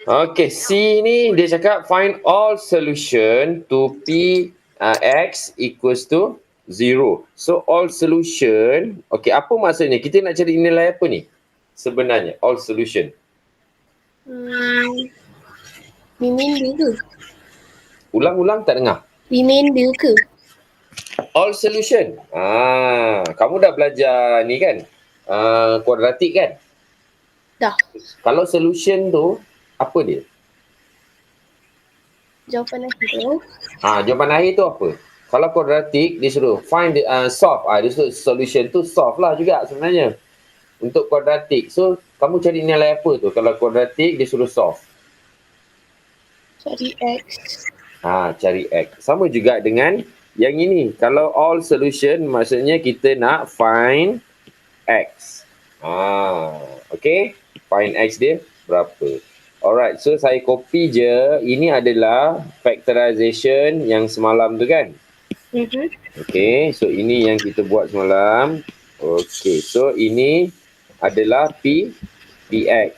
Okay, C ni dia cakap find all solution to P X equals to 0. So, all solution, okay, apa maksudnya? Kita nak cari nilai apa ni? Sebenarnya, all solution. Remainder ke? Ulang-ulang tak dengar. Remainder ke? All solution. Kamu dah belajar ni kan? Kuadratik kan? Dah. Kalau solution tu, apa dia? Jawapan akhir tu. Jawapan akhir tu apa? Kalau kuadratik, dia suruh find the, solve. Dia suruh solution tu solve lah juga sebenarnya. Untuk kuadratik. So, kamu cari nilai apa tu? Kalau kuadratik, dia suruh solve. Cari X. Cari X. Sama juga dengan yang ini. Kalau all solution, maksudnya kita nak find X. Okay. Find X dia berapa. Alright, so saya copy je. Ini adalah factorization yang semalam tu kan? Okay, so ini yang kita buat semalam. Okay, so ini adalah Px.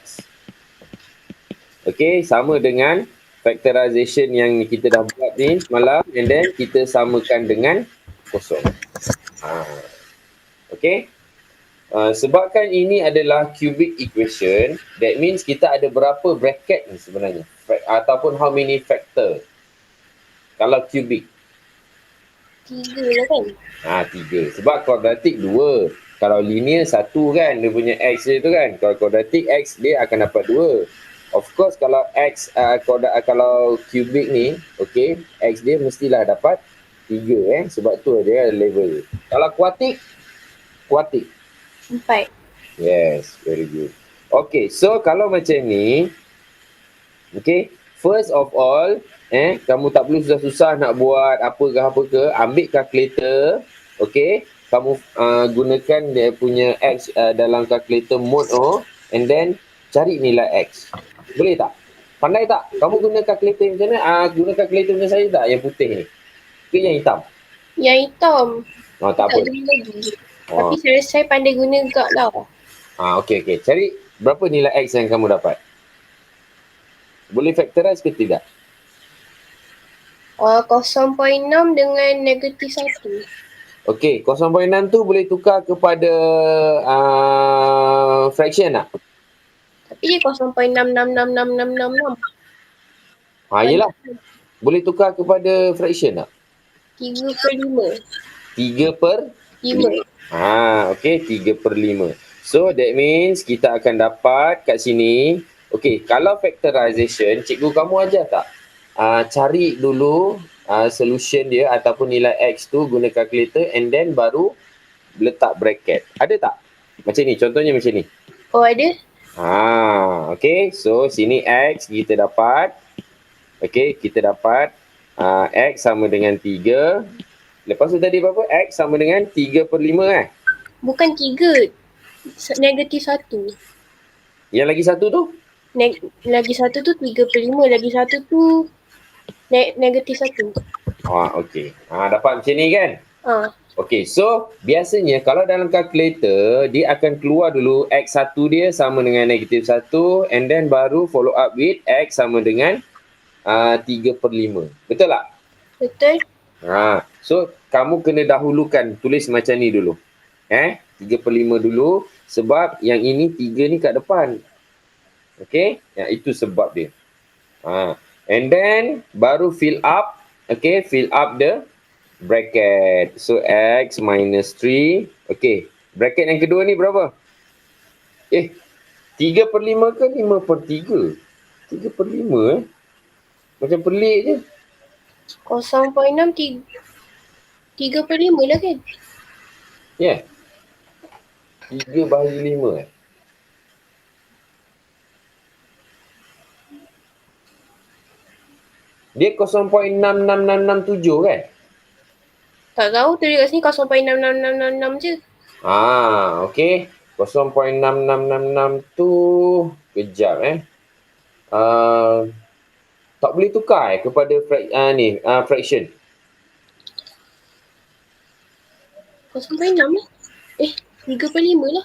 Okay, sama dengan factorization yang kita dah buat ni semalam, and then kita samakan dengan kosong. Okay. Sebabkan ini adalah cubic equation, that means kita ada berapa bracket ni sebenarnya? Ataupun how many factor? Kalau cubic. 3 lah kan? 3. Sebab kuadratik 2. Kalau linear 1 kan, dia punya X dia tu kan. Kalau kuadratik X, dia akan dapat 2. Of course, kalau X, kalau cubic ni, okay, X dia mestilah dapat 3 sebab tu dia level. Kalau kuatik? 4. Yes, very good. Okay, so kalau macam ni, okay, first of all, kamu tak perlu susah-susah nak buat apa ke, ambil calculator, okay, kamu gunakan dia punya X dalam calculator mode and then cari nilai X. Boleh tak? Pandai tak? Kamu guna calculator macam mana? Guna calculator macam saya tak? Yang putih ni? Ke yang hitam? Yang hitam. Tak apa. Lagi. Tapi saya pandai guna juga lah. Okay. Cari berapa nilai X yang kamu dapat? Boleh factorize ke tidak? 0.6 dengan negatif 1. Okey, 0.6 tu boleh tukar kepada fraction tak? Tapi dia 0.666666. Yelah. Boleh tukar kepada fraction tak? 3/5. 3/5. Okey, 3/5. So, that means kita akan dapat kat sini. Okey, kalau factorization, cikgu kamu ajar tak? Cari dulu solution dia ataupun nilai X tu guna calculator and then baru letak bracket. Ada tak? Macam ni, contohnya macam ni. Ada. Okay, so sini X kita dapat. Okay, kita dapat X sama dengan 3. Lepas tu tadi berapa? X sama dengan 3/5 Bukan 3. Negatif 1. Yang lagi satu tu? Lagi satu tu 3/5. Lagi satu tu negatif 1. Okay. Dapat macam ni kan? Okay, so biasanya kalau dalam calculator, dia akan keluar dulu X1 dia sama dengan negatif 1 and then baru follow up with X sama dengan 3/5. Betul tak? Betul. So, kamu kena dahulukan tulis macam ni dulu. 3/5 dulu sebab yang ini 3 ni kat depan. Okay, itu sebab dia. And then baru fill up, okay, fill up the bracket. So, X minus 3. Okay, bracket yang kedua ni berapa? 3/5 ke 5/3? 3/5 Macam pelik je. 0.6 3/5 lah kan? 3/5 Dia 0.66667 kan? Tak tahu, tulis kat sini 0.66666 je. Okay. 0.6666 tu kejap tak boleh tukar kepada fraction. 0.6 lah. 3/5 lah.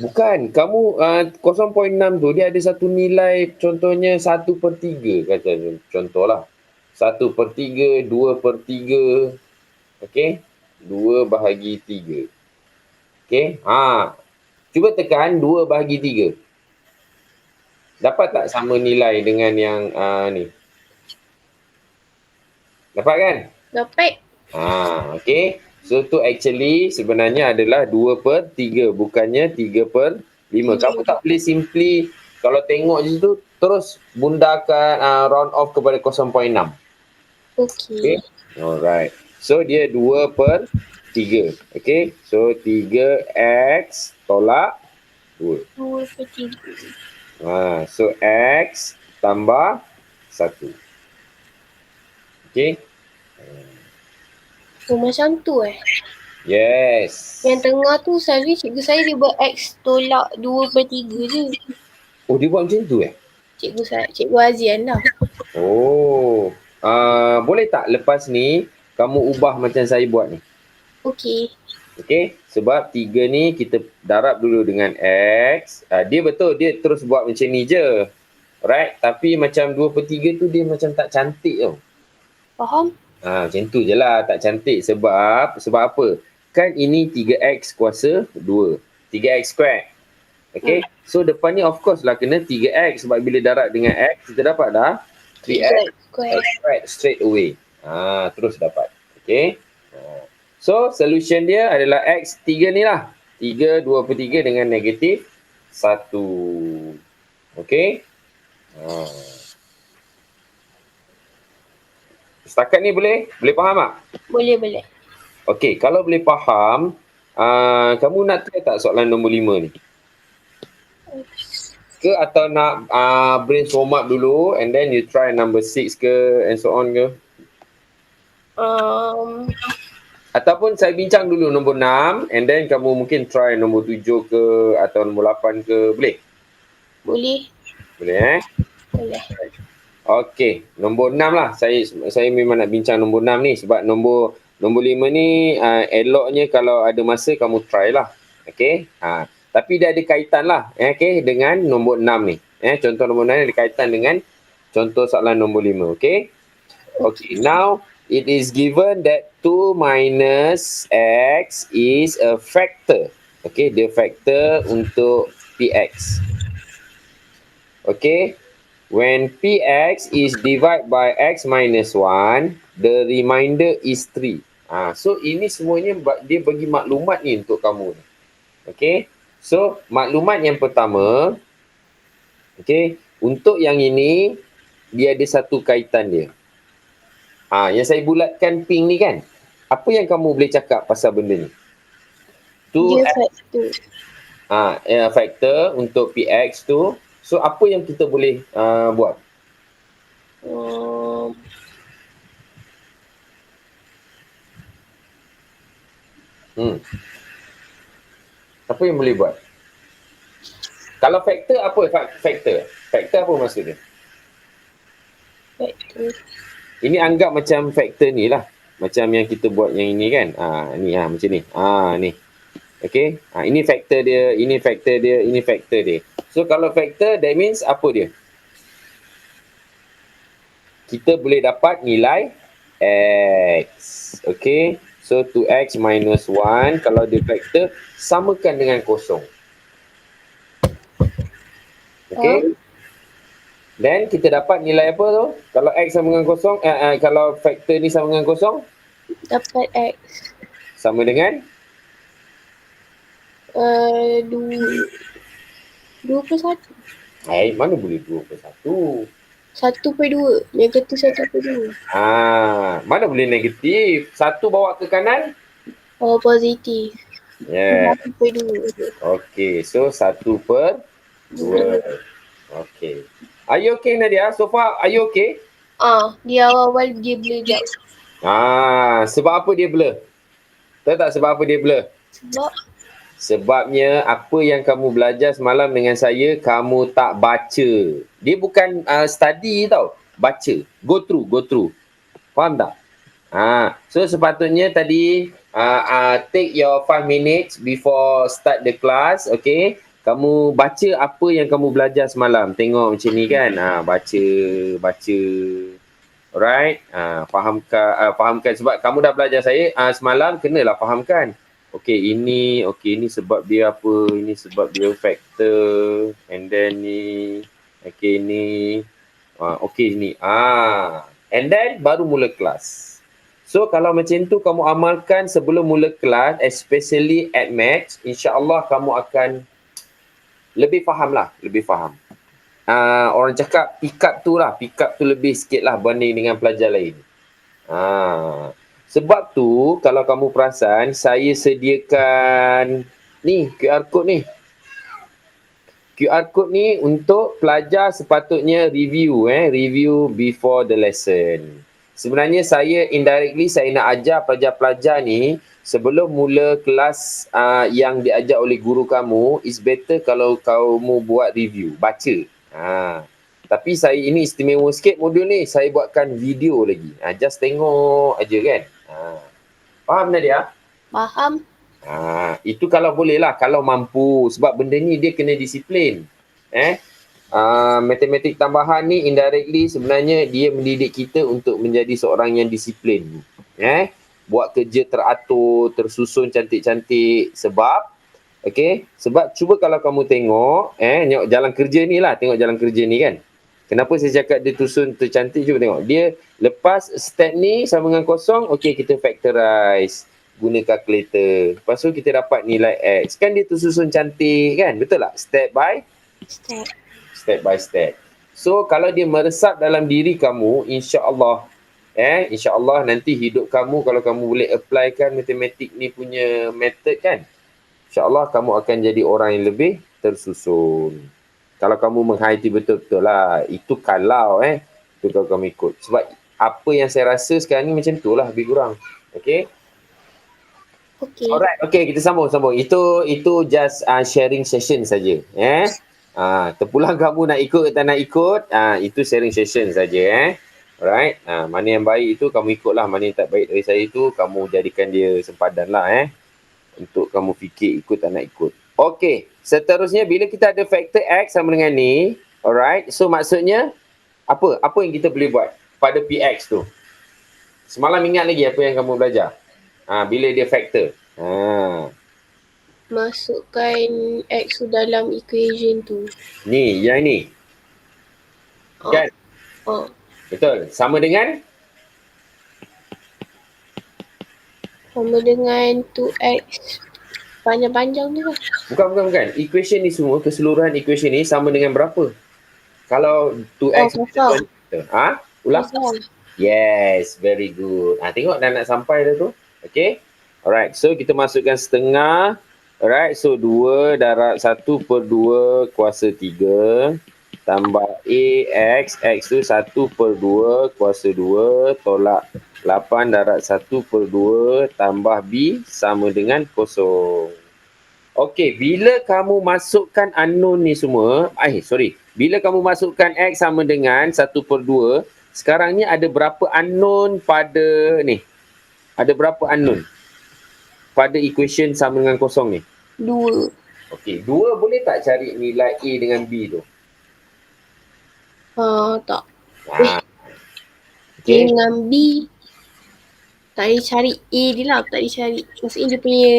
Bukan, kamu 0.6 tu dia ada satu nilai, contohnya 1/3 kata contohlah. 1/3, 2/3, okey? 2/3. Okey? Cuba tekan 2/3. Dapat tak sama nilai dengan yang ni? Dapat kan? Dapat. Okey. So tu actually sebenarnya adalah 2/3, bukannya 3/5. Kamu tak boleh simply kalau tengok je tu terus bundakan round off kepada 0.6. Okey. Alright. So dia 2/3. Okey. So 3x tolak 2. 2/3. So x tambah 1. Okey. Oh, macam tu Yes. Yang tengah tu selalu cikgu saya dia buat X tolak 2/3 je. Oh, dia buat macam tu Cikgu Azian lah. Oh. Boleh tak lepas ni kamu ubah macam saya buat ni? Okey. Okey, sebab 3 ni kita darab dulu dengan X. Dia betul, dia terus buat macam ni je. Alright, tapi macam 2/3 tu dia macam tak cantik tau. Faham? Macam tu je lah, tak cantik. Sebab apa? Kan ini 3X kuasa 2. 3X square. Okay, so depan ni of course lah kena 3X. Sebab bila darab dengan X, kita dapat dah 3X square straight away. Terus dapat. Okay. So, solution dia adalah X 3 ni lah. 3 2/3 dengan negatif 1. Okay. Setakat ni boleh? Boleh faham tak? Boleh. Okey, kalau boleh faham, kamu nak try tak soalan nombor 5 ni? Ke atau nak brainstorm up dulu and then you try number 6 ke and so on ke? Ataupun saya bincang dulu nombor 6 and then kamu mungkin try nombor 7 ke atau nombor 8 ke, boleh? Boleh. Boleh Boleh. Okey, nombor 6 lah. Saya memang nak bincang nombor 6 ni sebab nombor 5 ni eloknya kalau ada masa kamu try lah. Okey. Tapi dia ada kaitan lah dengan nombor 6 ni. Contoh nombor 6 ni ada kaitan dengan contoh soalan nombor 5. Okey. Okay, now it is given that 2 minus x is a factor. Okay, dia factor untuk px. Okay, when px is divided by x minus 1, the remainder is 3. So ini semuanya dia bagi maklumat ni untuk kamu. Okay, so maklumat yang pertama, okay, untuk yang ini, dia ada satu kaitan dia. Yang saya bulatkan pink ni kan, apa yang kamu boleh cakap pasal benda ni? Dia factor. Factor untuk px tu. So apa yang kita boleh buat? Apa yang boleh buat? Kalau factor apa factor? Factor apa maksud dia? Factor. Ini anggap macam factor ni lah. Macam yang kita buat yang ini kan. Ni macam ni. Ni. Okay. Ini factor dia, ini factor dia, ini factor dia. So kalau factor, that means apa dia? Kita boleh dapat nilai x. Okay. So 2x minus 1, kalau dia factor, samakan dengan kosong. Okay. Then kita dapat nilai apa tu? Kalau x sama dengan kosong, kalau factor ni sama dengan kosong? Dapat x. Sama dengan? 2/1. Mana boleh 2/1? 1/2. Negatif 1/2. Mana boleh negatif? 1 bawa ke kanan? Positif. Yeah. 1/2. Okay, so 1/2. Okay. Are you okay, Nadia? So far, are you okay? Di awal-awal dia blur jap. Sebab apa dia blur? Tahu tak sebab apa dia blur? Sebabnya apa yang kamu belajar semalam dengan saya, kamu tak baca. Dia bukan study tau. Baca. Go through. Faham tak? So sepatutnya tadi Take your 5 minutes before start the class, okay? Kamu baca apa yang kamu belajar semalam. Tengok macam ni kan. Baca. Alright. Fahamkan sebab kamu dah belajar semalam, kenalah fahamkan. Okay, ini sebab dia apa, ini sebab dia factor, and then ni, okay ni, okay ni. And then baru mula kelas. So kalau macam tu kamu amalkan sebelum mula kelas, especially at maths, insya-Allah kamu akan lebih faham. Orang cakap pick up tu lebih sikit lah banding dengan pelajar lain. Sebab tu kalau kamu perasan, saya sediakan ni QR code ni. QR code ni untuk pelajar sepatutnya review before the lesson. Sebenarnya saya indirectly saya nak ajar pelajar-pelajar ni sebelum mula kelas yang diajar oleh guru kamu, is better kalau kamu buat review, baca. Tapi saya ini istimewa sikit modul ni, saya buatkan video lagi. Just tengok aja kan. Faham Nadia? Faham. Itu kalau boleh lah, kalau mampu. Sebab benda ni dia kena disiplin. Matematik tambahan ni indirectly sebenarnya dia mendidik kita untuk menjadi seorang yang disiplin. Buat kerja teratur, tersusun cantik-cantik. Sebab cuba kalau kamu tengok, jalan kerja ni lah, tengok jalan kerja ni kan. Kenapa saya cakap dia susun tercantik, cuba tengok. Dia lepas step ni sama dengan kosong, okey kita factorize. Guna calculator. Lepas tu kita dapat nilai X. Kan dia tersusun cantik kan? Betul tak? Step by step. So kalau dia meresap dalam diri kamu, insya-Allah nanti hidup kamu kalau kamu boleh applykan matematik ni punya method kan, insya-Allah kamu akan jadi orang yang lebih tersusun. Kalau kamu menghayati betul-betul lah. Itu kalau itu kalau kamu ikut. Sebab apa yang saya rasa sekarang ni macam tu lah lebih kurang. Okay. Alright, okay, kita sambung. Itu just sharing session saja. Terpulang kamu nak ikut atau tak nak ikut, itu sharing session saja. Alright, mana yang baik itu kamu ikutlah, mana yang tak baik dari saya itu kamu jadikan dia sempadan lah untuk kamu fikir ikut tak nak ikut. Okay, seterusnya bila kita ada faktor X sama dengan ni, alright, so maksudnya apa yang kita boleh buat pada PX tu? Semalam ingat lagi apa yang kamu belajar? Bila dia faktor. Masukkan X dalam equation tu. Ni, yang ni. Kan? Betul. Sama dengan 2X. Panjang-panjang tu lah. Bukan. Equation ni semua, keseluruhan equation ni sama dengan berapa? Kalau 2x kosong. Ulang? Yes, very good. Tengok dah nak sampai dah tu. Okay. Alright, so kita masukkan setengah. Alright, so 2 darab 1/2 kuasa 3 tambah AX, X tu 1/2 kuasa 2 tolak 8 darab 1/2 tambah B sama dengan 0. Okey, bila kamu masukkan unknown ni semua, bila kamu masukkan X sama dengan 1/2, sekarang ni ada berapa unknown pada ni? Ada berapa unknown pada equation sama dengan 0 ni? 2. Okey, 2 boleh tak cari nilai A dengan B tu? Tak. Okay. Dengan B tak boleh cari A dia lah, tak boleh cari. Maksudnya dia punya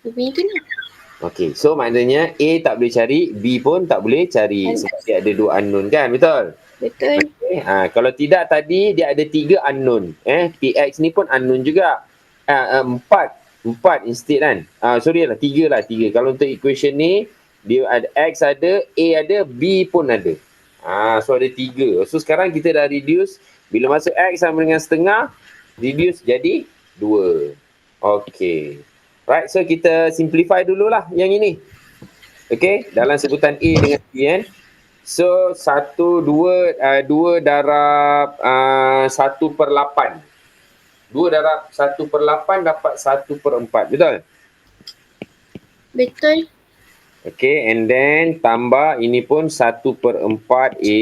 dia punya tu lah. Okay, so maknanya A tak boleh cari, B pun tak boleh cari sebab dia ada 2 unknown kan, betul? Betul. Okay. Kalau tidak tadi dia ada 3 unknown. PX ni pun unknown juga. 4 instead kan. 3 lah. Kalau untuk equation ni dia ada X ada, A ada, B pun ada. So ada 3. So sekarang kita dah reduce. Bila masuk X sama dengan setengah, reduce jadi 2. Okay. Right, so kita simplify dululah yang ini. Okay, dalam sebutan A dengan B kan. So 2 darab 1/8. 2 darab 1/8 dapat 1/4. Betul? Betul. Okay, and then tambah ini pun 1/4 A.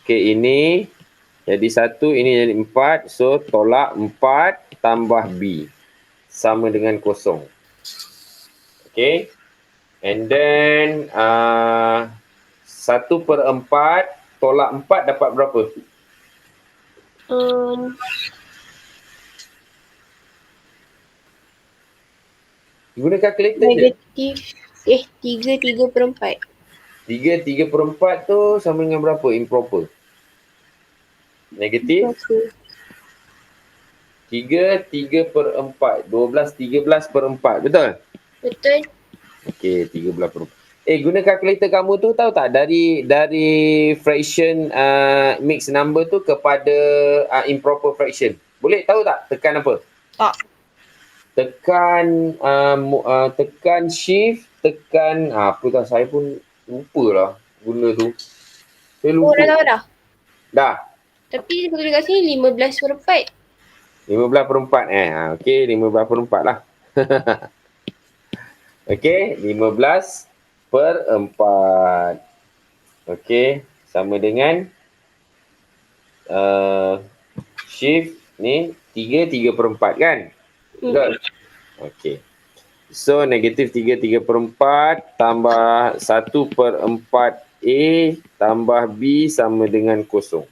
Okay, ini Jadi 1, ini jadi 4. So, tolak 4 tambah B. Sama dengan kosong. Okay. And then 1/4 tolak 4 dapat berapa? Guna kalkulator je. Negatif 3/4. 3/4 tu sama dengan berapa? Improper. Negatif 3/4. 13/4. Betul? Betul. Okey, 13/4. Guna kalkulator kamu tu tahu tak dari fraction mixed number tu kepada improper fraction. Boleh tahu tak tekan apa? Tak. Tekan shift, tekan apa tak, saya pun lupalah guna tu. Saya Oh, lupa. dah tahu dah. Dah. Tapi betul kat sini 15/4. 15/4 okey, 15/4 lah. Okey, 15/4. Okey, sama dengan shift ni 3/4 kan? Betul? Okey. So, negatif 3/4 tambah 1/4 A tambah B sama dengan kosong.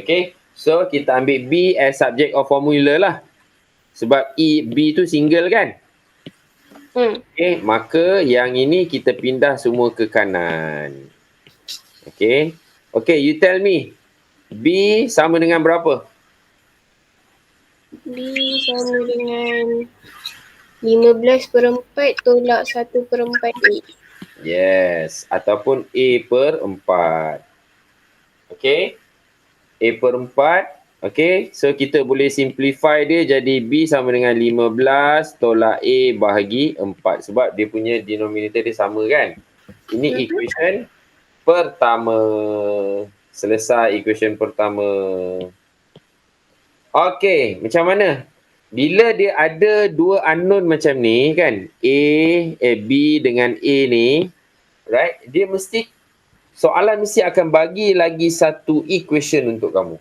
Okey. So, kita ambil B as subject of formula lah. Sebab B tu single kan? Okey. Maka yang ini kita pindah semua ke kanan. Okey. Okey, you tell me. B sama dengan berapa? B sama dengan 15/4 tolak 1/4 A. Yes. Ataupun A/4. Okey. A/4. Okey. So, kita boleh simplify dia jadi B sama dengan 15 tolak A bahagi 4. Sebab dia punya denominator dia sama kan? Ini equation pertama. Selesai equation pertama. Okey. Macam mana? Bila dia ada dua unknown macam ni kan, B dengan A ni, right? Dia mesti, soalan mesti akan bagi lagi satu equation untuk kamu.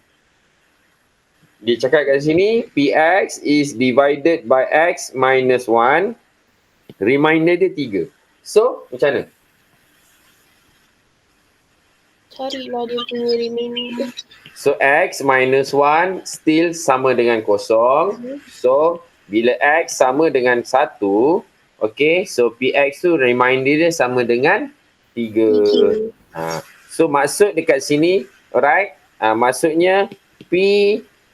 Dia cakap kat sini, Px is divided by X minus 1. Reminder dia 3. So, macam mana? Carilah dia punya remainder. So, X minus 1 still sama dengan kosong. So, bila X sama dengan 1, okay, so Px tu reminder dia sama dengan 3. So, maksud dekat sini, alright, maksudnya P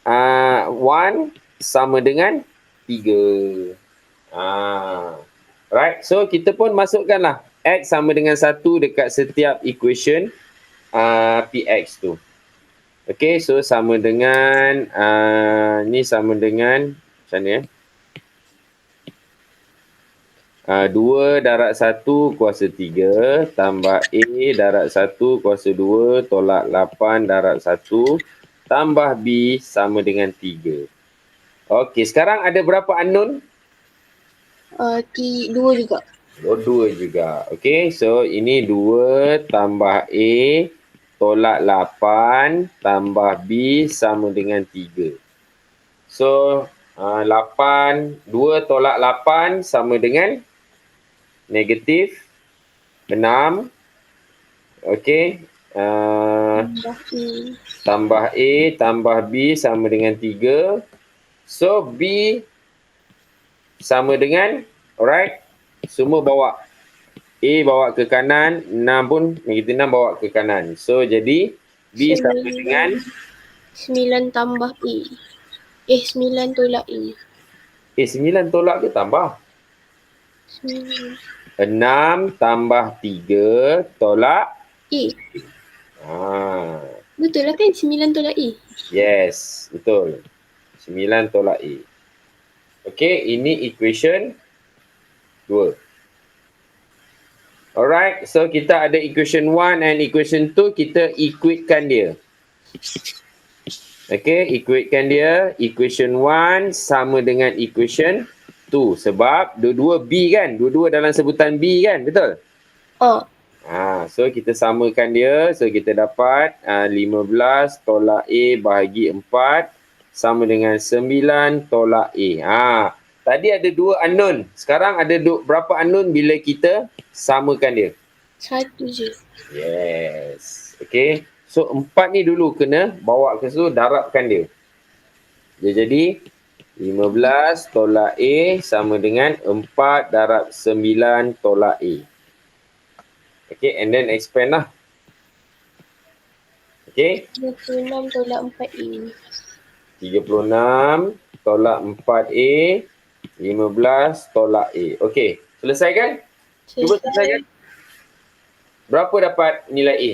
1 sama dengan 3. Right, so kita pun masukkanlah X sama dengan 1 dekat setiap equation Px tu. Okay, so sama dengan ni sama dengan macam ni 2 darab 1 kuasa 3 tambah A darab 1 kuasa 2 tolak 8 darab 1 tambah B sama dengan 3. Okey, sekarang ada berapa unknown? 2 juga. 2 juga. Okey, so ini 2 tambah A tolak 8 tambah B sama dengan 3. So, 2 tolak 8 sama dengan negatif 6. Okey. Tambah A tambah B sama dengan 3. So, B sama dengan, alright, semua bawa. A bawa ke kanan, 6 pun negatif 6 bawa ke kanan. So, jadi B sama dengan 9 tambah A. 9 tolak A. 9 tolak ke tambah? 6 tambah 3 tolak A. Betul lah kan 9 tolak A? Yes, betul. 9 tolak A. Okey, ini equation 2. Alright, so kita ada equation 1 and equation 2, kita equatekan dia. Okey, equatekan dia. Equation 1 sama dengan equation 2. Sebab dua-dua B kan? Dua-dua dalam sebutan B kan? Betul? So kita samakan dia. So kita dapat 15 tolak A bahagi 4 sama dengan 9 tolak A. Tadi ada 2 unknown. Sekarang ada berapa unknown bila kita samakan dia? 1 je. Yes. Okay. So 4 ni dulu kena bawa ke situ, darabkan dia. Dia jadi 15 tolak A sama dengan 4 darab 9 tolak A. Okay, and then expand lah. Okay. 36 tolak 4A. 36 tolak 4A, 15 tolak A. Okay, selesai kan? Cuba selesaikan. Berapa dapat nilai A?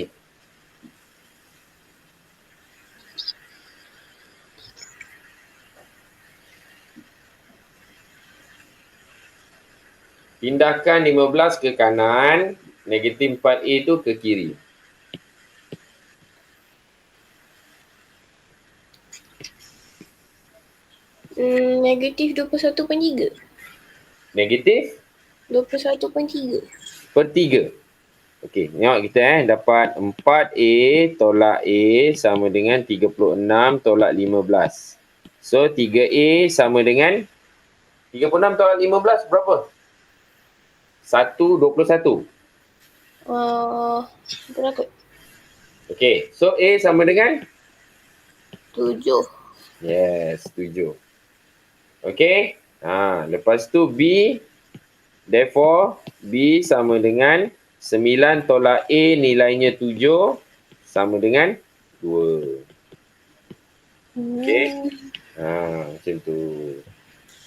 Pindahkan 15 ke kanan, negatif 4A tu ke kiri. Negatif 21/3. Negatif 21/3. per 3. Okey, tengok kita dapat 4A tolak A sama dengan 36 tolak 15. So 3A sama dengan 36 tolak 15 berapa? 121. Berapa? Okey, so A sama dengan 7. yes, 7. Okey. Lepas tu B, therefore B sama dengan 9 tolak A nilainya 7 sama dengan 2. Okey. Macam tu.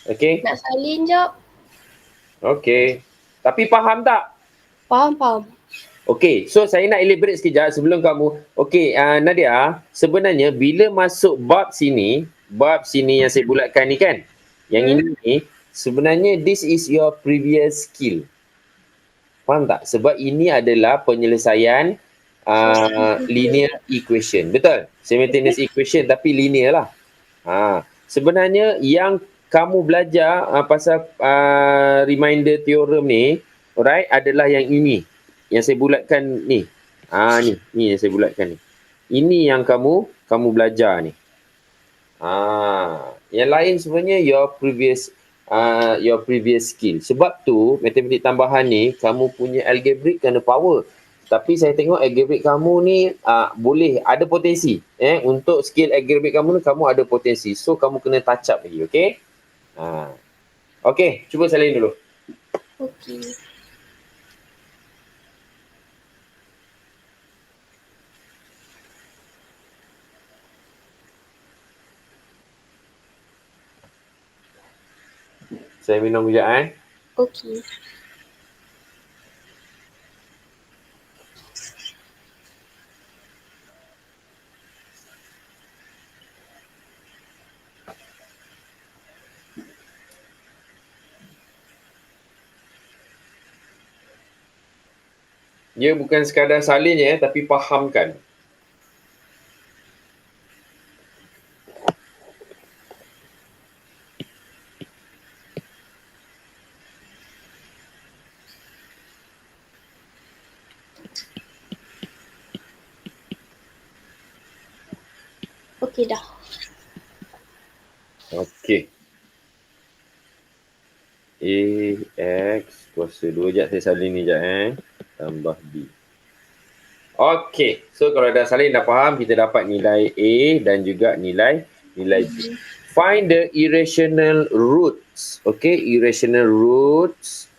Okey. Nak salin jap. Okey. Tapi faham tak? Faham. Okey, so saya nak elaborate sekejap sebelum kamu. Okey, Nadia, sebenarnya bila masuk bab sini yang saya bulatkan ni kan, yang ini ni, sebenarnya this is your previous skill. Faham tak? Sebab ini adalah penyelesaian linear equation. Betul? Simultaneous equation tapi linear lah. Sebenarnya yang kamu belajar pasal reminder theorem ni, alright, adalah yang ini. Yang saya bulatkan ni. Ni yang saya bulatkan ni. Ini yang kamu belajar ni. Yang lain sebenarnya your previous skill. Sebab tu matematik tambahan ni kamu punya algebraic kena power. Tapi saya tengok algebraic kamu ni boleh ada potensi. Untuk skill algebraic kamu ni kamu ada potensi. So kamu kena touch up lagi, okey? Okey, cuba salin dulu. Okey. Saya minum sekejap Okey. Dia bukan sekadar salin je tapi fahamkan. Okey dah. Okey. X kuasa 2. Sekejap saya salin ni sekejap Tambah B. Okey. So kalau dah salin dah faham, kita dapat nilai A dan juga nilai B. Find the irrational roots. Okay, irrational roots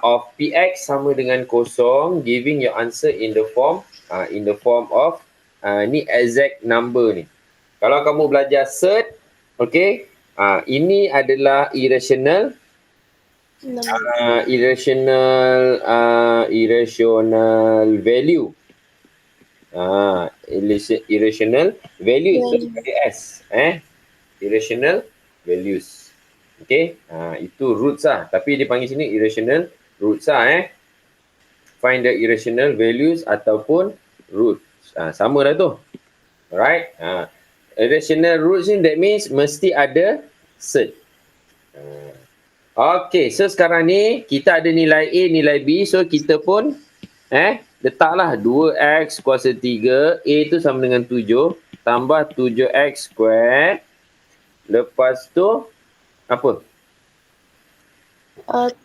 of Px sama dengan 0, giving your answer in the form of ni exact number ni. Kalau kamu belajar cert, okay, ini adalah irrational value. Irrational value S. Irrational values. Okay, itu roots lah. Tapi dia panggil sini irrational roots lah. Find the irrational values ataupun roots. Sama dah tu. Alright. Irrational roots ni that means mesti ada cert. Okay, so sekarang ni kita ada nilai A, nilai B. So kita pun Letaklah 2x kuasa 3, A tu sama dengan 7, tambah 7x squared. Lepas tu, apa?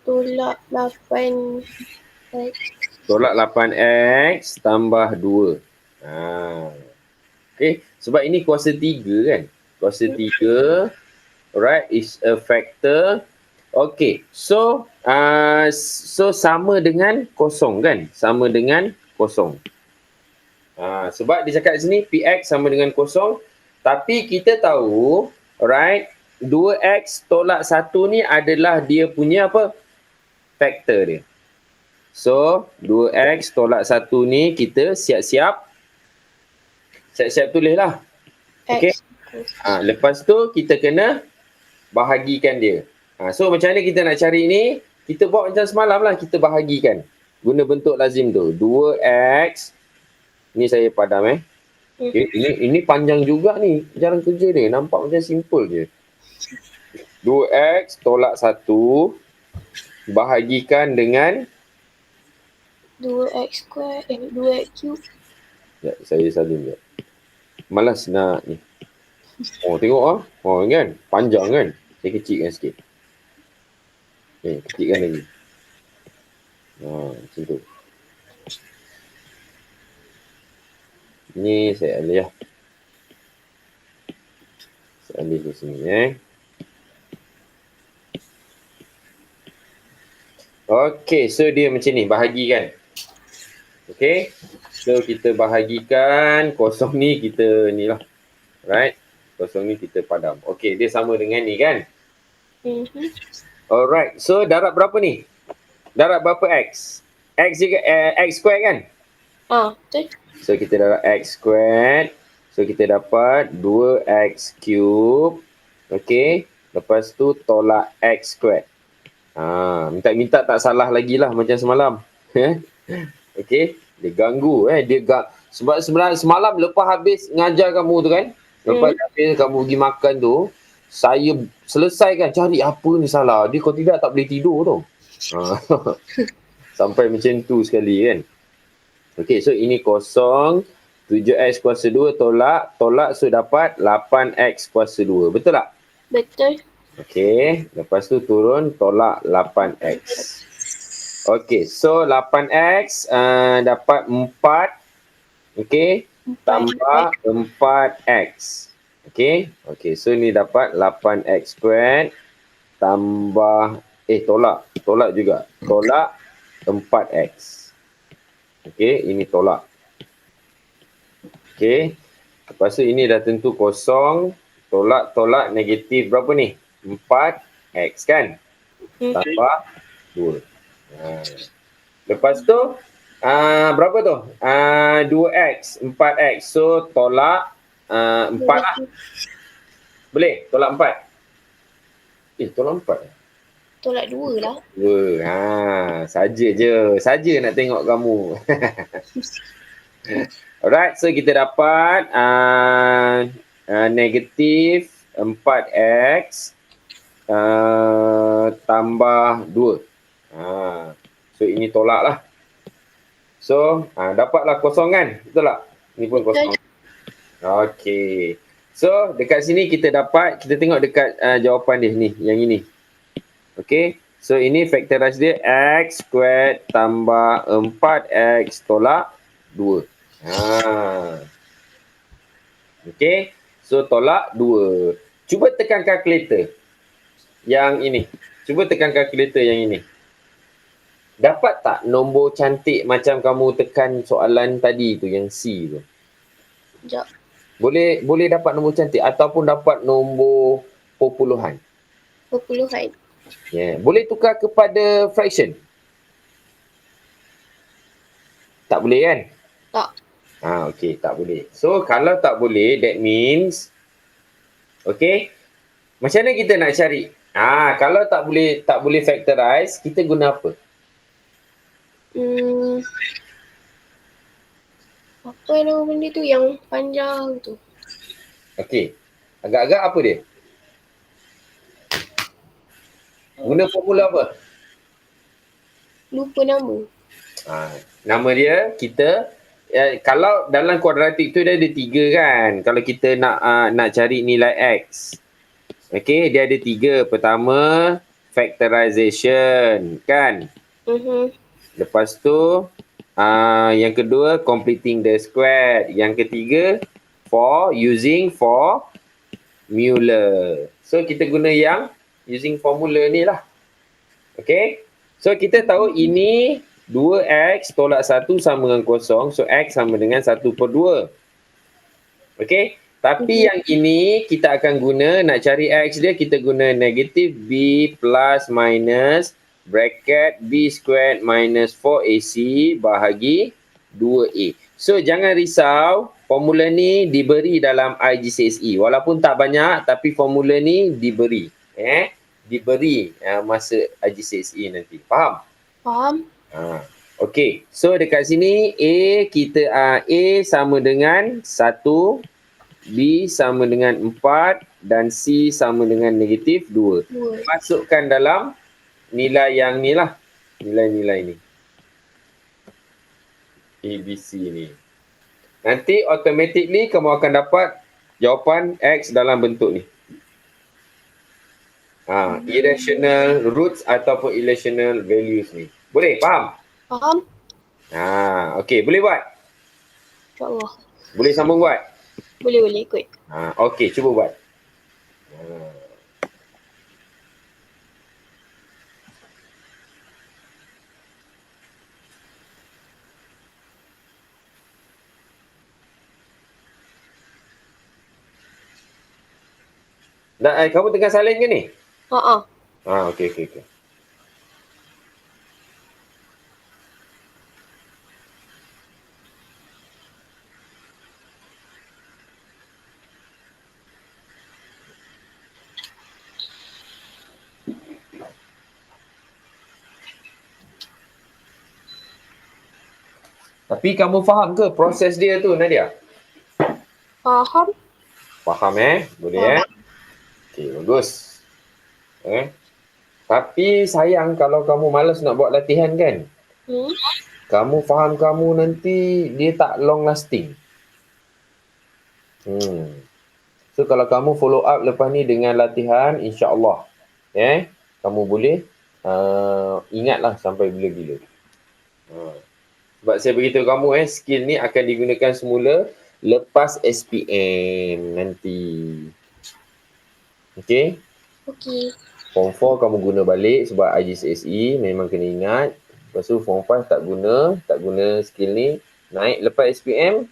Tolak 8 X. Tolak 8x tambah 2. Okay, sebab ini kuasa 3 kan? Kuasa 3, alright, is a factor. Okay, so sama dengan kosong kan? Sama dengan kosong. Sebab dia cakap sini px sama dengan kosong. Tapi kita tahu, alright, 2x tolak 1 ni adalah dia punya apa? Factor dia. So, 2x tolak 1 ni kita siap-siap tulis lah. Okay. X. Lepas tu kita kena bahagikan dia. So macam mana kita nak cari ni? Kita buat macam semalam lah, kita bahagikan. Guna bentuk lazim tu. 2x. Ni saya padam Okay, ini panjang juga ni. Jalan kerja dia. Nampak macam simple je. 2x tolak 1. Bahagikan dengan 2x square. 2x cube. Ya, saya salin je. Malas nak ni. Tengok ah. Kan? Panjang kan? Saya kecilkan sikit. Kecilkan lagi. Macam tu. Ni saya alih lah. Saya alih ke sini Okay, so dia macam ni. Bahagikan. Okay. So kita bahagikan. Kosong ni kita ni lah. Right. Kosong ni kita padam. Okay, dia sama dengan ni kan? Alright. So darab berapa ni? Darab berapa x? X juga x square kan? Betul. So kita darab x squared. So kita dapat 2x cube. Okay. Lepas tu tolak x squared. Minta-minta tak salah lagi lah macam semalam. Okay. Dia ganggu sebab sebenarnya semalam lepas habis ngajar kamu tu kan. Lepas habis kamu pergi makan tu. Saya selesaikan cari apa ni salah. Dia kalau tidak tak boleh tidur tu. Sampai macam tu sekali kan. Okay, so ini kosong. 7x kuasa 2 tolak. So dapat 8x kuasa 2. Betul tak? Betul. Okay, lepas tu turun tolak 8x. Okay, so 8x dapat 4. Okay, tambah 4x. Okay, so ni dapat 8x squared. Tambah, tolak juga. Tolak 4x. Okay, ini tolak. Okay, lepas tu ini dah tentu kosong. Tolak negatif berapa ni? 4x kan? Tambah 2. Lepas tu, berapa tu? 2x, 4x. So, tolak 4 lah. Boleh? Tolak 4. Tolak 4. Tolak 2 lah. 2. Saja je. Saja nak tengok kamu. Alright, so kita dapat negatif 4x tambah 2. So ini tolak lah. So dapatlah kosong kan? Betul tak? Ini pun kosong. Okay. So dekat sini kita tengok dekat jawapan dia ni, yang ini. Okay. So ini factorize dia x squared tambah 4x tolak 2. Okay. So tolak 2. Cuba tekan kalkulator. Yang ini. Cuba tekan kalkulator yang ini. Dapat tak nombor cantik macam kamu tekan soalan tadi tu, yang C tu? Sekejap. Boleh dapat nombor cantik ataupun dapat nombor perpuluhan. Perpuluhan. Boleh tukar kepada fraction? Tak boleh kan? Tak. Okay, tak boleh. So kalau tak boleh, that means okay, macam mana kita nak cari? Kalau tak boleh factorize, kita guna apa? Apa nama benda tu yang panjang tu? Okay. Agak-agak apa dia? Guna formula apa? Lupa nama. Nama dia kita kalau dalam kuadratik tu dia ada 3 kan. Kalau kita nak cari nilai X. Okey, dia ada 3. Pertama, factorization kan. Lepas tu yang kedua, completing the square. Yang ketiga, using formula. So kita guna yang using formula ni lah. Okay. So kita tahu ini 2x tolak 1 sama dengan kosong. So x sama dengan 1/2. Okay. Tapi yang ini kita akan guna, nak cari x dia, kita guna negatif b plus minus bracket b squared minus 4ac bahagi 2a. So jangan risau, formula ni diberi dalam IGCSE. Walaupun tak banyak, tapi formula ni diberi. Diberi masa IGCSE nanti. Faham? Faham. Okey. So dekat sini A sama dengan 1, B sama dengan 4 dan C sama dengan negatif 2. Masukkan dalam nilai yang ni lah. Nilai-nilai ni. ABC ni. Nanti automatically kamu akan dapat jawapan X dalam bentuk ni. Irrational roots ataupun irrational values ni. Boleh? Faham? Faham. Okey. Boleh buat? InsyaAllah. Boleh sambung buat? Boleh ikut. Okey. Cuba buat. Kamu tengah salin ke ni? Okey. Tapi kamu faham ke proses dia tu, Nadia? Faham. Faham Boleh Okey, bagus. Tapi sayang kalau kamu malas nak buat latihan kan? Kamu faham kamu nanti dia tak long lasting. So kalau kamu follow up lepas ni dengan latihan, insya-Allah kamu boleh ingatlah sampai bila-bila. Sebab saya beritahu kamu skill ni akan digunakan semula lepas SPM nanti. Okey? Okey. Form 4 kamu guna balik sebab IGCSE memang kena ingat. Lepas tu Form 5 tak guna skill ni. Naik lepas SPM,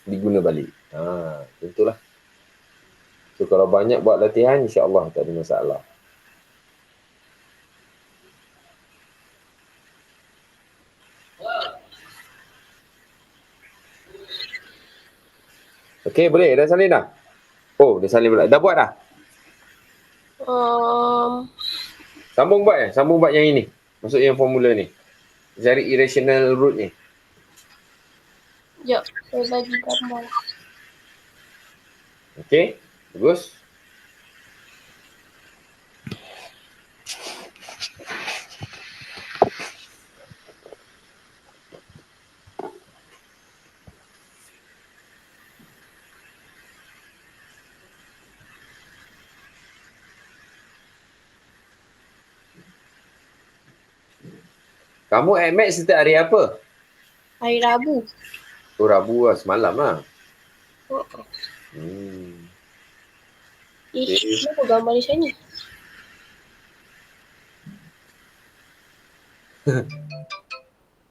diguna balik. Tentulah. So kalau banyak buat latihan, insya-Allah tak ada masalah. Okey, boleh? Dah salin dah? Oh, dah salin pula. Dah buat dah? Sambung buat Sambung buat yang ini. Masuk yang formula ni. Cari irrational root ni. Sekejap, saya bagi gambar. Okey, bagus. Kamu admit setiap hari apa? Hari Rabu. Oh, Rabu lah. Semalam lah. Kenapa gambar ni macam ni?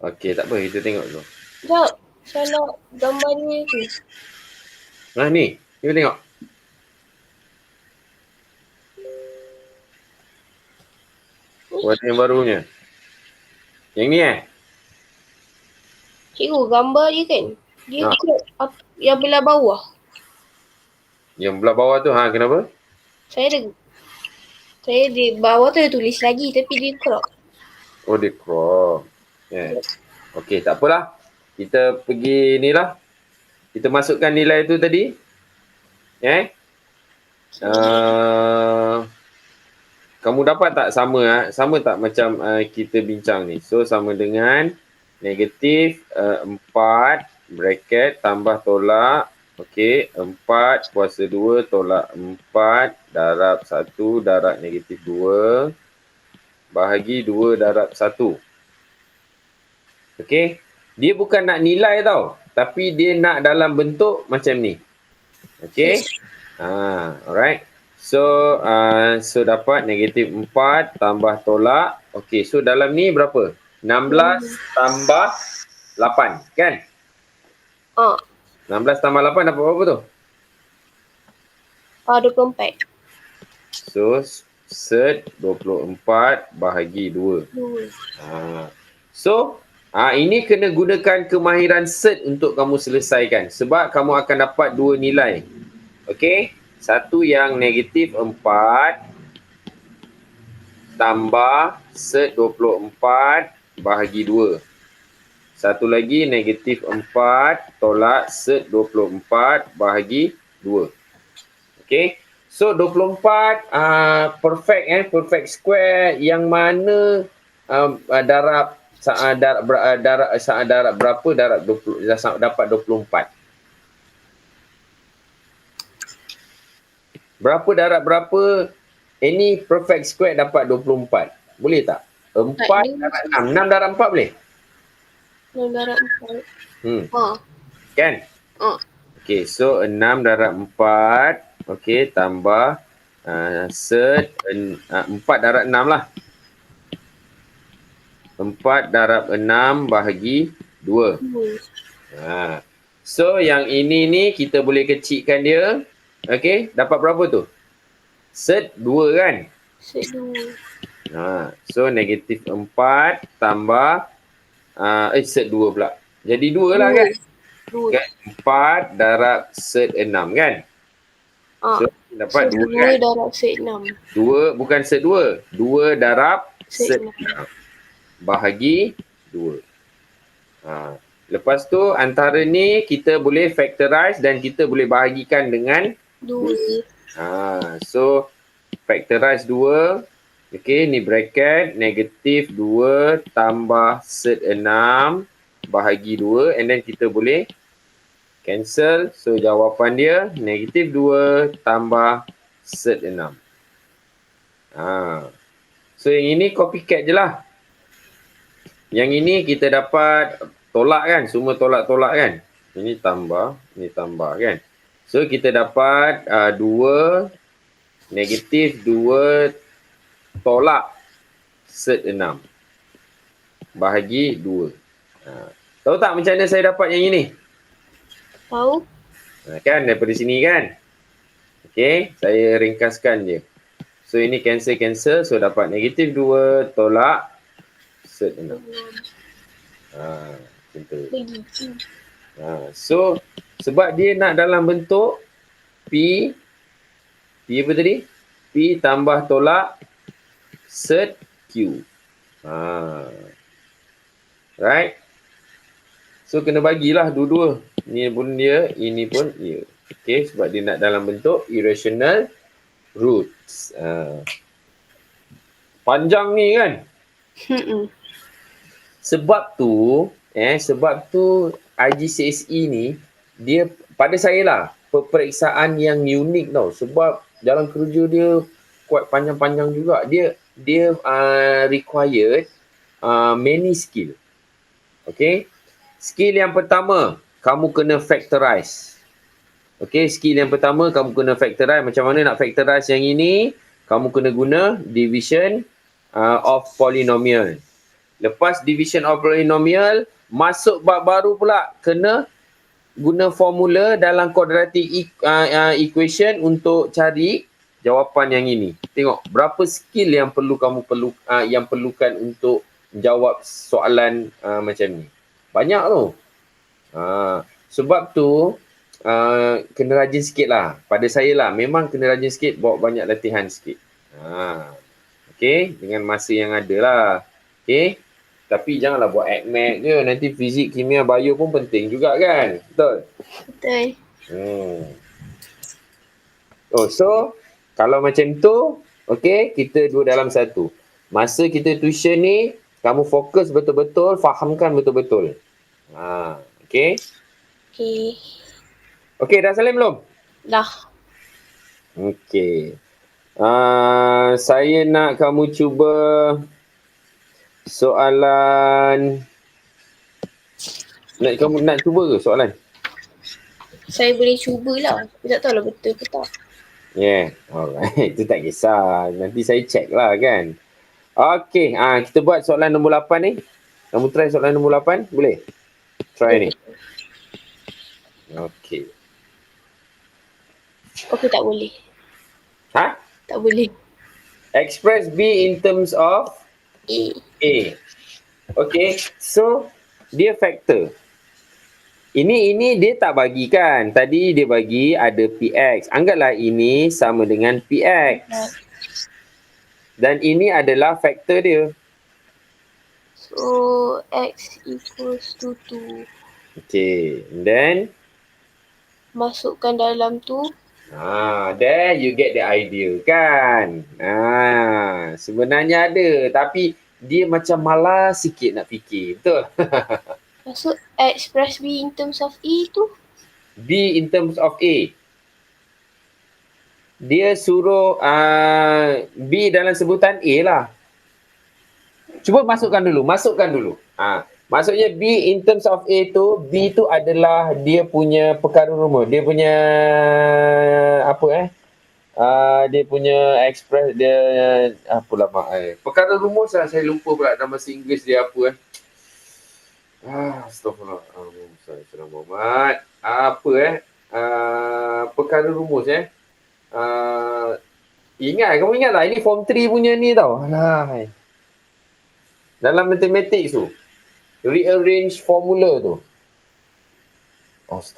Okey, tak apa. Kita tengok dulu. Sekejap. Saya nak gambar ni tu. Ni. Kita tengok. Warna yang barunya. Yang ni Cikgu, gambar dia kan? Dia yang belah bawah. Yang belah bawah tu, kenapa? Saya di bawah tu ada tulis lagi tapi dia crop. Oh, dia crop. Okey, tak apalah. Kita pergi ni lah. Kita masukkan nilai tu tadi. Kamu dapat tak sama tak macam kita bincang ni? So, sama dengan negatif 4 bracket tambah tolak. Okey, 4 kuasa 2 tolak 4 darab 1 darab negatif 2 bahagi 2 darab 1. Okey, dia bukan nak nilai tau, tapi dia nak dalam bentuk macam ni. Okey. Alright. So dapat negatif 4 tambah tolak. Okey, so dalam ni berapa? 16 tambah 8, kan? 16 tambah 8 dapat berapa tu? 24. So, set 24 bahagi 2. 2. So, ini kena gunakan kemahiran set untuk kamu selesaikan. Sebab kamu akan dapat dua nilai. Okey? Satu yang negatif 4 tambah set 24 bahagi 2. Satu lagi negatif 4 tolak set 24 bahagi 2. Okey. So 24 perfect square yang mana darab berapa darab 20 dapat 24. Berapa darab berapa? Any perfect square dapat 24. Boleh tak? 4 darab 6. 6 darab 4 boleh? 6 darab 4. Kan? Okey, so 6 darab 4. Okey, tambah set 4 darab 6 lah. 4 darab 6 bahagi 2. So yang ini ni kita boleh kecilkan dia. Okey, dapat berapa tu? Set 2 kan? Set 2. So negatif 4 tambah set 2 pula. Jadi 2 lah kan? 4 darab set 6 kan? So dapat 2 kan? 2 darab set 6. 2 bukan set 2. 2 darab set 6 bahagi 2. Lepas tu antara ni kita boleh factorize dan kita boleh bahagikan dengan 2. So factorize 2. Okey, ni bracket negatif 2 tambah set 6 bahagi 2 and then kita boleh cancel. So jawapan dia negatif 2 tambah set 6. So yang ini copycat je lah. Yang ini kita dapat tolak kan, semua tolak-tolak kan. Ini tambah kan. So kita dapat 2 negatif 2 tolak set 6 bahagi 2. Tahu tak macam mana saya dapat yang ini? Tahu. Kan daripada sini kan? Okey, saya ringkaskan je. So ini cancel. So dapat negatif 2 tolak set 6. Macam tu. So sebab dia nak dalam bentuk P apa tadi? P tambah tolak set Q. Right? So kena bagilah dua-dua. Ni pun dia, ini pun dia. Okay, sebab dia nak dalam bentuk irrational roots. Panjang ni kan? Sebab tu IGCSE ni dia pada saya lah peperiksaan yang unik tau. Sebab dalam kerja dia kuat panjang-panjang juga. Dia required many skill. Okay. Skill yang pertama, kamu kena factorize. Okay, skill yang pertama kamu kena factorize. Macam mana nak factorize yang ini? Kamu kena guna division of polynomial. Lepas division of polynomial, masuk bab baru pula kena guna formula dalam quadratic equation untuk cari jawapan yang ini. Tengok berapa skill yang yang perlukan untuk jawab soalan macam ni. Banyak tu. Sebab tu kena rajin sikit lah. Pada saya lah memang kena rajin sikit, bawa banyak latihan sikit. Okay, dengan masa yang ada lah. Okay. Tapi janganlah buat ACMAC je. Nanti fizik, kimia, bio pun penting juga kan? Betul? Betul. So kalau macam tu, okay, kita dua dalam satu. Masa kita tuition ni, Kamu fokus betul-betul, fahamkan betul-betul. Okay. Okay. Okay, dah salin belum? Dah. Okay. Saya nak kamu cuba soalan. Kamu nak cuba ke soalan? Saya boleh cubalah. Saya tak tahu lah betul ke tak. Yeah, alright. Itu tak kisah. Nanti saya check lah kan. Okay, kita buat soalan nombor 8 ni. Kamu try soalan nombor 8? Boleh? Try ni. Okay. Okay, tak boleh. Ha? Tak boleh. Express B in terms of A. A. Okay, so dia factor. Ini dia tak bagikan. Tadi dia bagi ada PX. Anggaplah ini sama dengan PX. Dan ini adalah faktor dia. So, X equals to 2. Okay, and then Masukkan dalam tu. there you get the idea kan. Sebenarnya ada. Tapi dia macam malas sikit nak fikir. Betul? Masuk express B in terms of E tu. B in terms of A. Dia suruh B dalam sebutan A lah. Cuba masukkan dulu. Maksudnya B in terms of A tu, B tu adalah dia punya perkara rumus. Dia punya dia punya express dia apalah mak perkara rumus lah, saya lupa pula nama bahasa Inggeris dia apa astagfirullah. Salam Muhammad. Perkara rumus kamu ingat tak ini form 3 punya ni tau. Alah. Dalam matematik tu. Rearrange formula tu.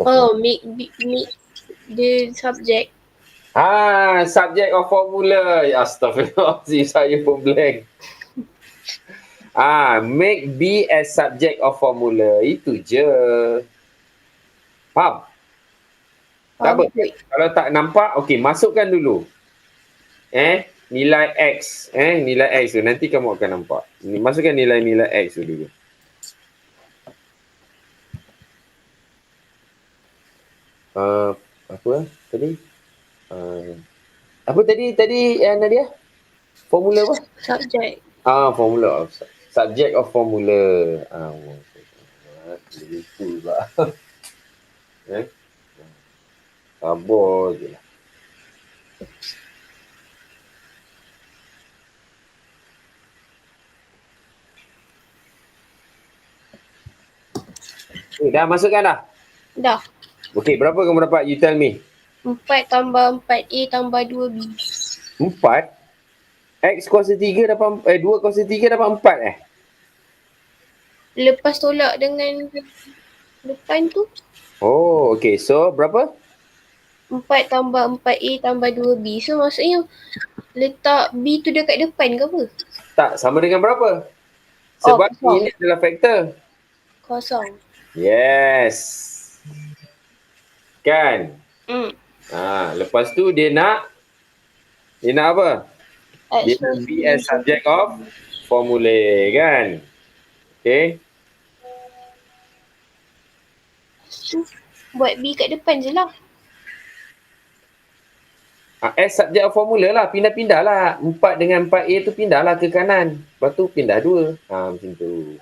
Oh, make the subject. Subject of formula. Astagfirullahaladzim, saya pun blank. Make B as subject of formula. Itu je. Faham? Tak apa. Kalau tak nampak, okey, masukkan dulu. Nilai X. Nilai X tu. Nanti kamu akan nampak. Masukkan nilai-nilai X tu dulu. Apa tadi? Apa tadi Nadia? Formula apa? Subject. Formula. Subject of formula. Lupa pula. Sabar je lah. Dah masukkan dah? Dah. Okey, berapa kamu dapat? You tell me. 4 tambah 4A tambah 2B. 4? X kuasa 3 dapat 2 kuasa 3 dapat 4 Lepas tolak dengan depan tu. Oh, okey. So, berapa? 4 tambah 4A tambah 2B. So, maksudnya letak B tu dekat depan ke apa? Tak, sama dengan berapa? Sebab ini adalah faktor. Kosong. Yes. Kan? Lepas tu dia nak apa? Dia nak B as subject of formula kan? Okay. Buat B kat depan je lah. As subject of formula lah. Pindah-pindah lah. 4 dengan 4A tu pindah lah ke kanan. Lepas tu pindah 2. Macam tu.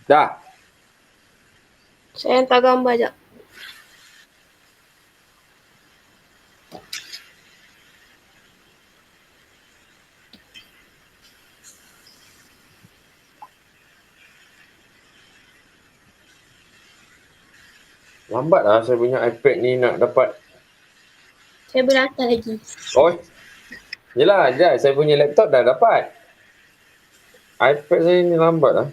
Dah. Saya hantar gambar sekejap. Lambat lah saya punya iPad ni nak dapat. Saya boleh hantar lagi. Oh. Yelah, saya punya laptop dah dapat. iPad saya ni lambat lah.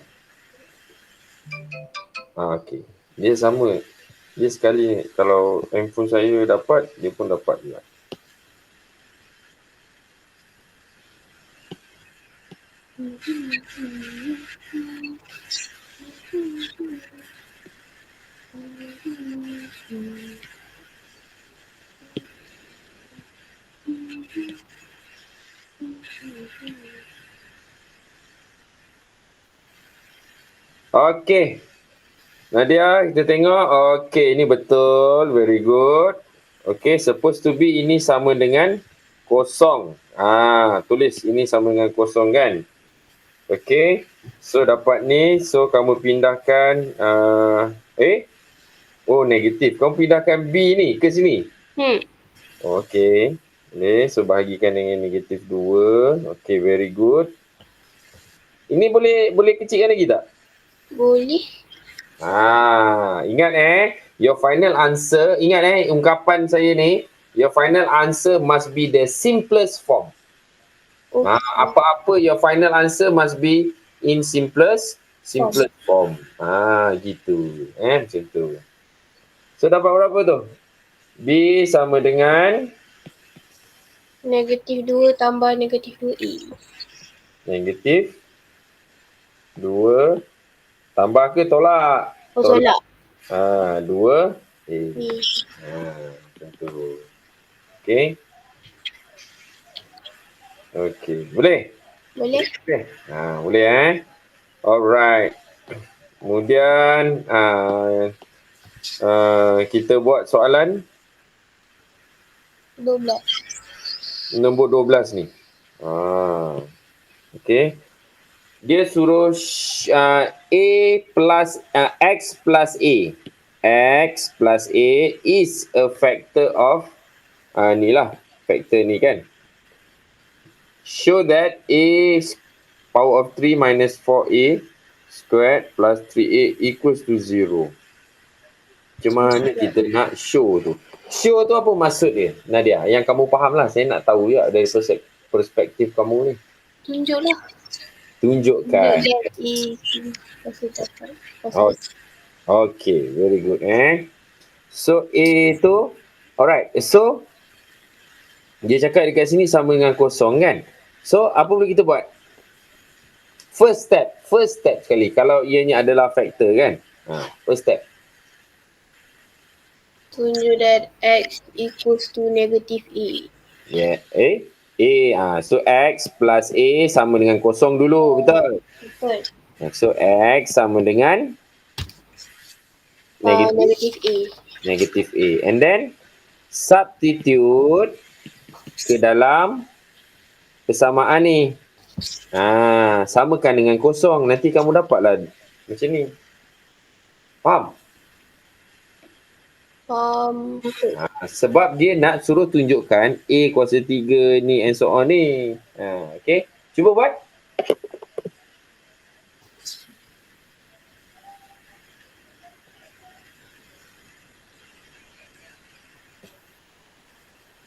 Okey. Dia sama. Dia sekali kalau handphone saya dapat, dia pun dapat juga. Okey. Nadia, kita tengok. Okey, ini betul. Very good. Okey, supposed to be ini sama dengan kosong. Tulis ini sama dengan kosong kan? Okey. So, dapat ni. So, kamu pindahkan. Oh, negatif. Kamu pindahkan B ni ke sini. Okey. Boleh. So, bahagikan dengan negatif 2. Okey, very good. Ini boleh kecilkan lagi tak? Boleh. Ingat your final answer, ingat ungkapan saya ni, your final answer must be the simplest form. Okay. Apa-apa your final answer must be in simplest form. Gitu. Macam tu. So dapat berapa tu? B sama dengan Negatif 2 tambah negatif 2A. negatif 2 tambah ke tolak? Tolak. 2 macam tu. Okey. Okey. Boleh? Boleh. Boleh Alright. Kemudian kita buat soalan 12. nombor 12 ni. Okey. Dia suruh A plus X plus A. X plus A is a factor of ni lah. Factor ni kan. Show that A power of 3 minus 4A squared plus 3A equals to 0. Macam mana kita nak show tu? Show tu apa maksud dia, Nadia? Yang kamu faham lah. Saya nak tahu ya dari perspektif kamu ni. Tunjuklah. Tunjukkan. Okay, very good So A tu, alright. So dia cakap dekat sini sama dengan kosong kan? So apa boleh kita buat? First step sekali. Kalau ianya adalah factor kan? First step. Tunjuk that X equals to negative A. Yeah, so X plus A sama dengan kosong dulu, betul? Betul. So X sama dengan negative A. Negative A. And then substitute ke dalam persamaan ni. Samakan dengan kosong. Nanti kamu dapatlah macam ni. Faham? Sebab dia nak suruh tunjukkan A kuasa 3 ni and so on ni. Okay. Cuba buat.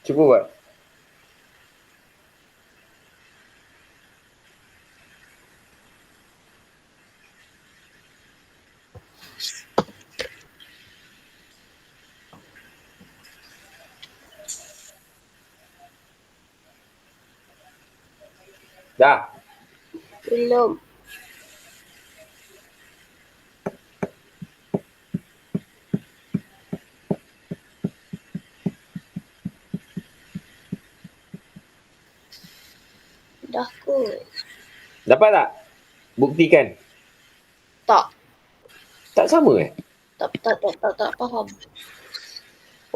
Cuba buat. Dah? Belum. Dah kot. Dapat tak? Buktikan. Tak. Tak sama Tak faham.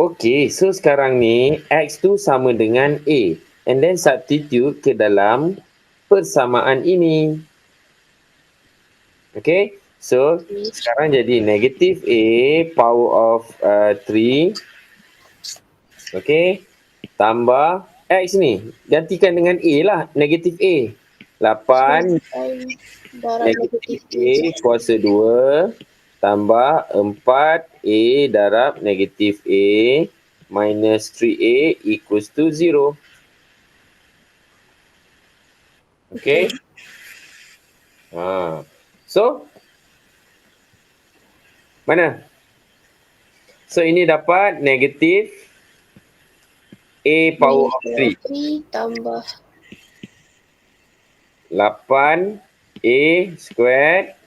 Okay, so sekarang ni X tu sama dengan A. And then substitute ke dalam persamaan ini. Okay, so sekarang jadi negatif A power of 3. Okay, tambah X ni. Gantikan dengan A lah, negatif A. 8 negatif A kuasa 2 tambah 4A darab negatif A minus 3A equals to 0. Okay. So, mana? So, ini dapat negatif A power of 3. 3 tambah 8A squared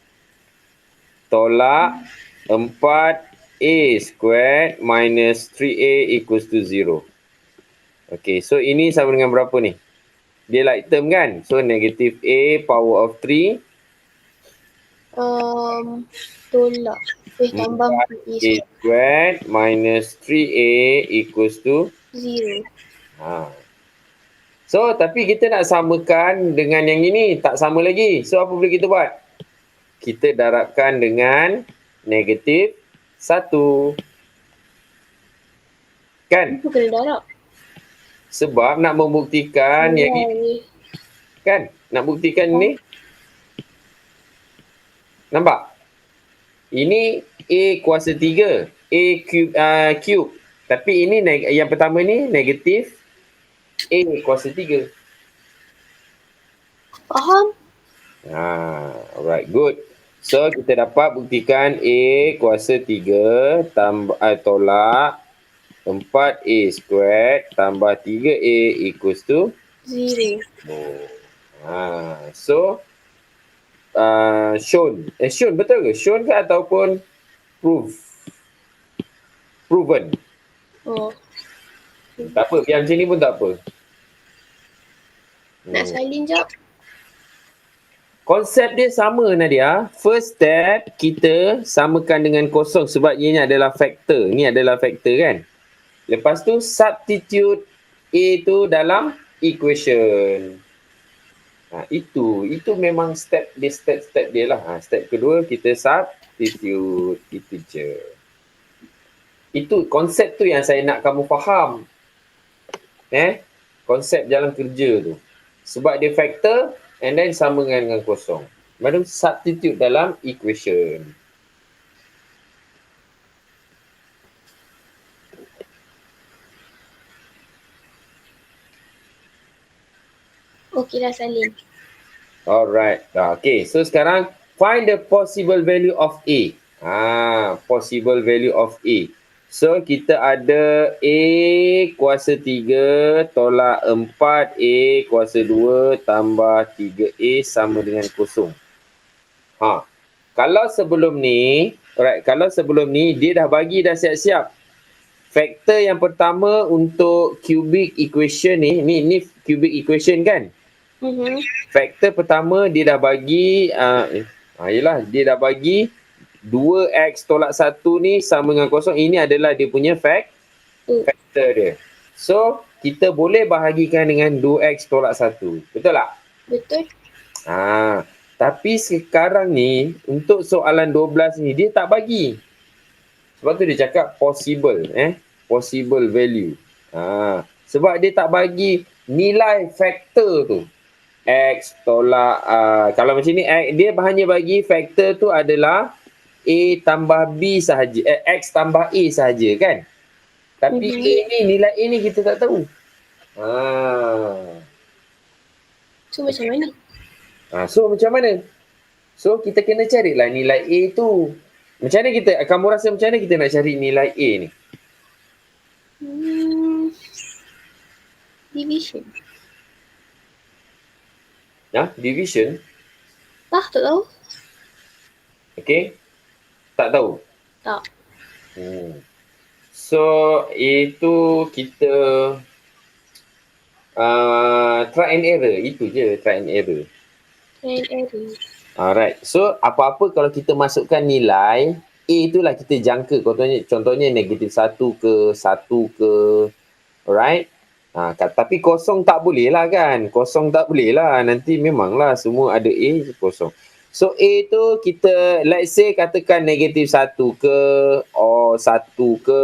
tolak 4A squared minus 3A equals to 0. Okay, so ini sama dengan berapa ni? Dia like term kan? So, negatif A power of 3 Tolak. Tambah 4A A squared minus 3A equals to 0. So, tapi kita nak samakan dengan yang ini. Tak sama lagi. So, apa boleh kita buat? Kita darabkan dengan negatif 1. Kan? Itu kena darab. Sebab nak membuktikan yang ini. Kan? Nak buktikan ni. Nampak? Ini A kuasa 3. A cube. Tapi ini yang pertama ni negatif A kuasa 3. Faham? Alright, good. So, kita dapat buktikan A kuasa 3 tambah tolak 4A squared tambah 3A equals to 0. So, shown. Shown betul ke? Shown ke ataupun proven? Tak apa, biar macam ni pun tak apa. Nak salin jap. Konsep dia sama, Nadia. First step, kita samakan dengan kosong sebab ini adalah faktor. Ni adalah faktor kan? Lepas tu, substitute A tu dalam equation. Itu memang step dia lah. Step kedua, kita substitute. Itu je. Itu konsep tu yang saya nak kamu faham. Konsep jalan kerja tu. Sebab dia faktor, and then sama dengan kosong. Baru substitute dalam equation. Okey dah salin. Alright. Okay, so sekarang find the possible value of A. Possible value of A. So, kita ada A kuasa 3 tolak 4A kuasa 2 tambah 3A sama dengan kosong. Kalau sebelum ni, dia dah bagi dah siap-siap. Faktor yang pertama untuk cubic equation ni cubic equation kan? Faktor pertama dia dah bagi, dia dah bagi 2x tolak 1 ni sama dengan kosong. Ini adalah dia punya faktor dia. So, kita boleh bahagikan dengan 2x tolak 1. Betul tak? Betul. Tapi sekarang ni, untuk soalan 12 ni, dia tak bagi. Sebab tu dia cakap possible. Possible value. Sebab dia tak bagi nilai faktor tu. X tolak, kalau macam ni, dia hanya bagi faktor tu adalah A tambah B sahaja. X tambah A sahaja kan? Tapi A ni, nilai A ni kita tak tahu. So macam mana? So kita kena carilah nilai A tu. Macam mana kamu rasa macam mana kita nak cari nilai A ni? Division. Division? Tak tahu. Okay. Tak tahu? Tak. So, itu kita try and error. Itu je, try and error. Alright. So, apa-apa kalau kita masukkan nilai, A itulah kita jangka. Contohnya negatif 1 ke, 1 ke. Alright. Tapi kosong tak boleh lah kan. Kosong tak boleh lah. Nanti memanglah semua ada A, kosong. So, A tu kita, let's say katakan negatif 1 ke, or 1 ke,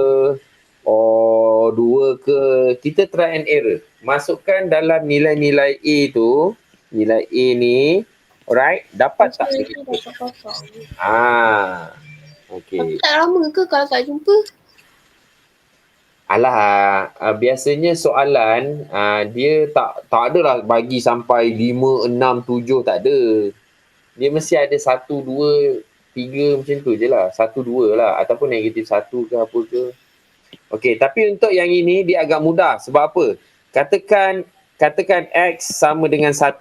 or 2 ke. Kita try and error. Masukkan dalam nilai-nilai A tu, nilai A ni, alright, dapat tak? Dapat kosong. Okay. Tapi tak lama ke kalau tak jumpa? Biasanya soalan, dia tak adalah bagi sampai 5, 6, 7, tak ada. Dia mesti ada 1, 2, 3 macam tu je lah. 1, 2 lah. Ataupun negatif 1 ke apa ke. Okey, tapi untuk yang ini dia agak mudah. Sebab apa? Katakan X sama dengan 1.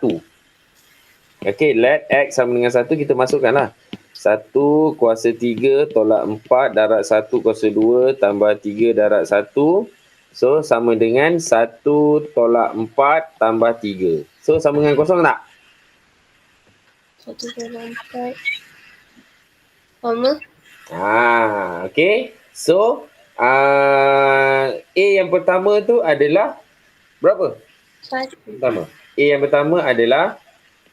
Okey, let X sama dengan 1 kita masukkan lah. 1 kuasa 3 tolak 4 darab 1 kuasa 2 tambah 3 darab 1. So, sama dengan 1 tolak 4 tambah 3. So, sama dengan kosong tak? 1 tolak 4 Sama. Okay. So, A yang pertama tu adalah berapa? 1. Pertama. A yang pertama adalah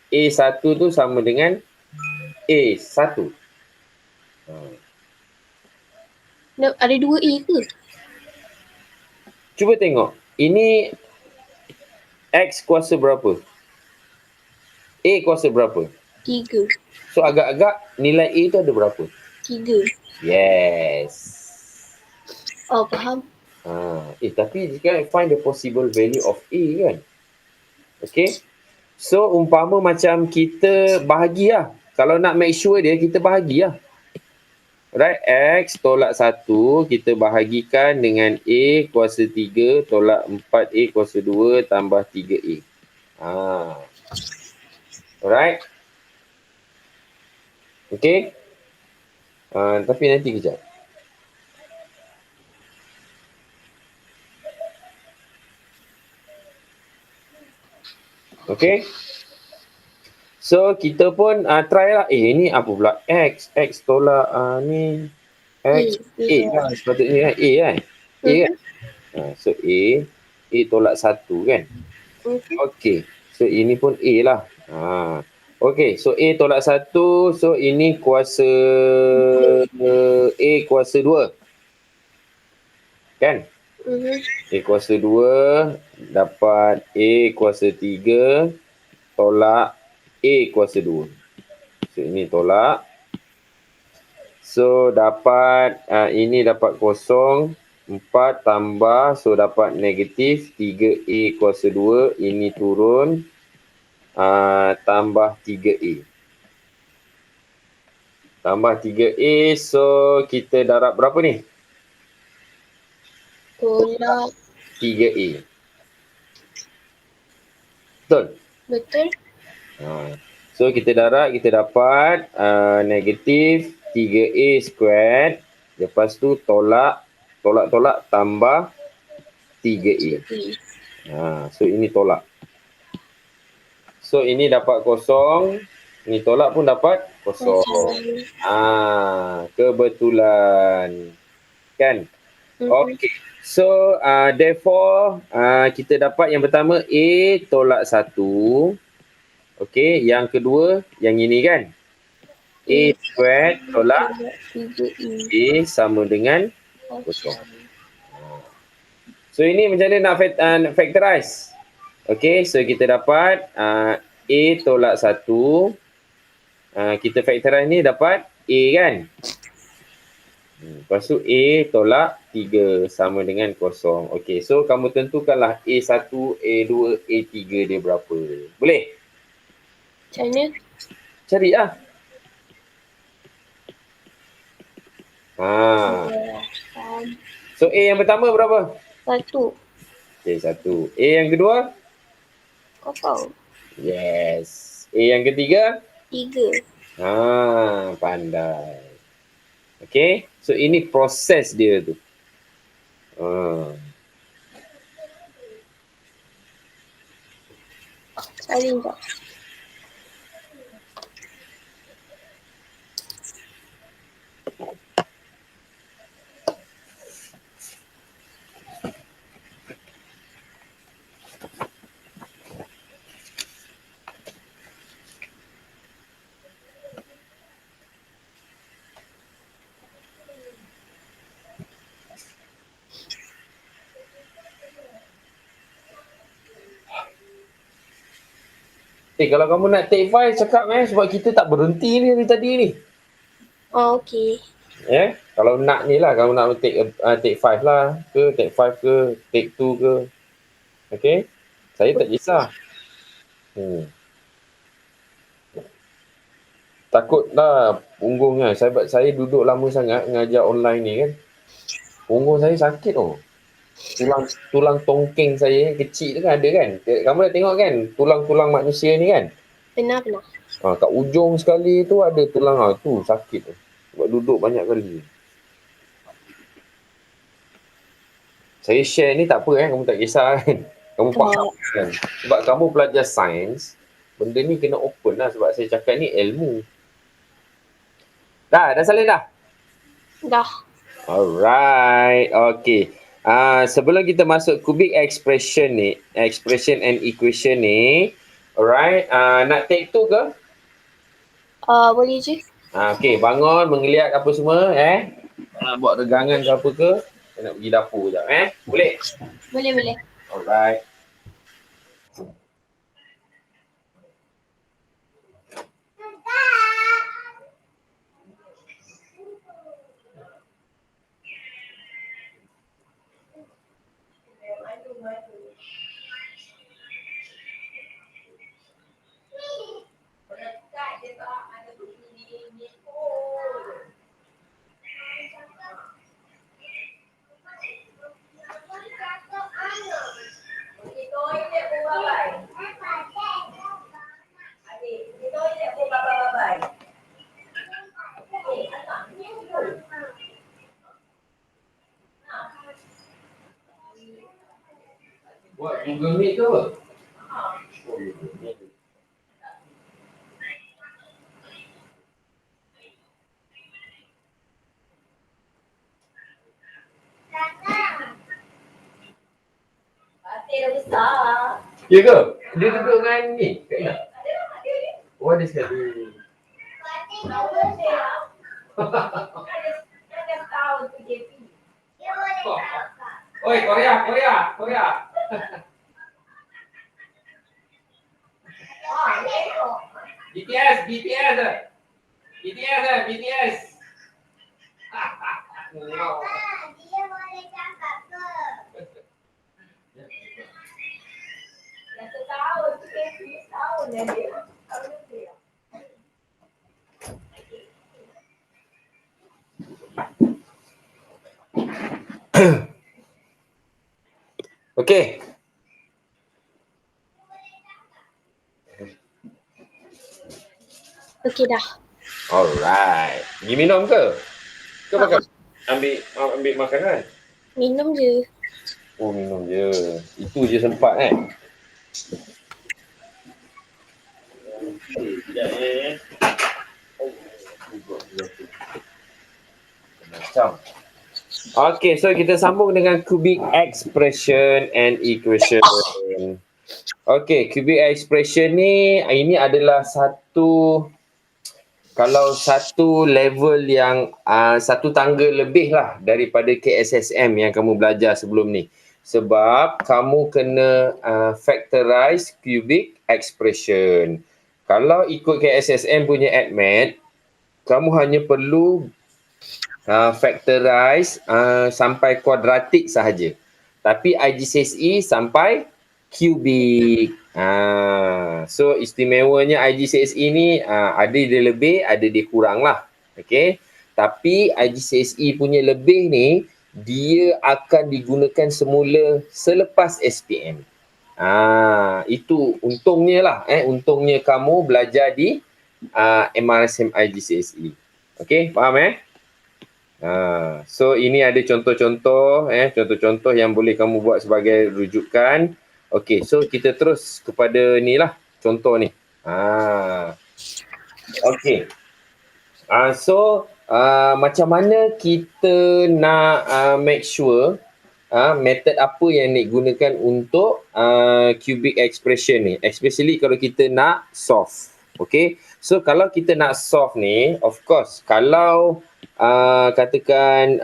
A1 tu sama dengan A1. Ada 2 A ke? Cuba tengok. Ini X kuasa berapa? A kuasa berapa? 3. So agak-agak nilai A tu ada berapa? 3. Yes. Oh, faham. Tapi jika find the possible value of A kan. Okay. So umpama macam kita bahagi lah. Kalau nak make sure dia, kita bahagi lah. Right, X tolak 1 kita bahagikan dengan A kuasa 3 tolak 4A kuasa 2 tambah 3A. Alright. Okay. Tapi nanti kejap. Okay. So kita pun try lah. Ni apa pula? X tolak ni X A lah sepatutnya kan. A kan. A kan. So A tolak 1 kan. Okay. So ini pun A lah. Okay. So A tolak 1. So ini kuasa A kuasa 2. Kan? A kuasa 2 dapat A kuasa 3 tolak A kuasa 2. So ini tolak. So dapat ini dapat kosong. 4 tambah. So dapat negatif 3A kuasa 2. Ini turun. Tambah 3A. Tambah 3A. So kita darab berapa ni? Tolak 3A. Betul? Betul. So kita darab, kita dapat negatif 3A squared. Lepas tu tolak tambah 3A. So ini tolak. So ini dapat kosong. Ini tolak pun dapat kosong. Kebetulan. Kan? Okay. So therefore kita dapat yang pertama A tolak 1. Okay, yang kedua yang ini kan. A squared tolak A sama dengan kosong. So ini macam mana nak factorize? Okay, so kita dapat A tolak 1. Kita factorize ni dapat A kan. Lepas tu A tolak 3 sama dengan kosong. Okay, so kamu tentukanlah A1, A2, A3 dia berapa. Boleh? Macam mana? Cari lah. So A yang pertama berapa? 1. Okay, 1. A yang kedua? Kosong. Yes. A yang ketiga? 3. Pandai. Okay, so ini proses dia tu. Salin tak? Kalau kamu nak take 5 cakap sebab kita tak berhenti ni dari tadi ni. Okay. Kalau nak ni lah, kamu nak take 5 lah ke, take 5 ke, take 2 ke. Okay, saya tak kisah. Takutlah punggung kan. Saya duduk lama sangat mengajar online ni kan. Punggung saya sakit tulang tongking saya kecil tu kan ada kan. Kamu dah tengok kan tulang-tulang manusia ni kan? Pernah. Kat ujung sekali tu ada tulang tu sakit tu. Sebab duduk banyak kali. Saya share ni tak apa kan, kamu tak kisah kan. Kamu faham kan. Sebab kamu belajar sains, benda ni kena open lah sebab saya cakap ni ilmu. Dah salin dah? Dah. Alright, okay. Sebelum kita masuk cubic expression and equation ni, alright, nak take two ke? Boleh je. Okay, bangun, menggeliat apa semua, buat regangan ke apa ke, saya nak pergi dapur sekejap, boleh? Boleh. Alright. Buat Google Meet ke apa? Ya ke? Dia duduk dengan ni? Kat ni? Oh, ada sekali. Oi, Korea. BTS. Wow. Dia boleh cakap ke? Yang setahun tu setahun dah dia. Tahun lebih. Okay. Okey dah. Alright. Pergi minum ke? Ke makan? Ambil makanan? Minum je. Oh, minum je. Itu je sempat Sekejap Macam. Okay, so kita sambung dengan cubic expression and equation. Okay, cubic expression ni, ini adalah satu level yang satu tangga lebih lah daripada KSSM yang kamu belajar sebelum ni. Sebab kamu kena factorize cubic expression. Kalau ikut KSSM punya ADMAT, kamu hanya perlu factorize sampai kuadratik sahaja. Tapi IGCSE sampai cubic. So istimewanya IGCSE ni ada dia lebih, ada dia kurang lah. Okay. Tapi IGCSE punya lebih ni, dia akan digunakan semula selepas SPM. Itu untungnya lah. Untungnya kamu belajar di MRSM IGCSE. Okay, faham so ini ada contoh-contoh yang boleh kamu buat sebagai rujukan. Okey, so kita terus kepada ni lah contoh ni. Okey. So macam mana kita nak make sure method apa yang nak gunakan untuk cubic expression ni, especially kalau kita nak solve. Okay, so kalau kita nak solve ni, of course, kalau katakan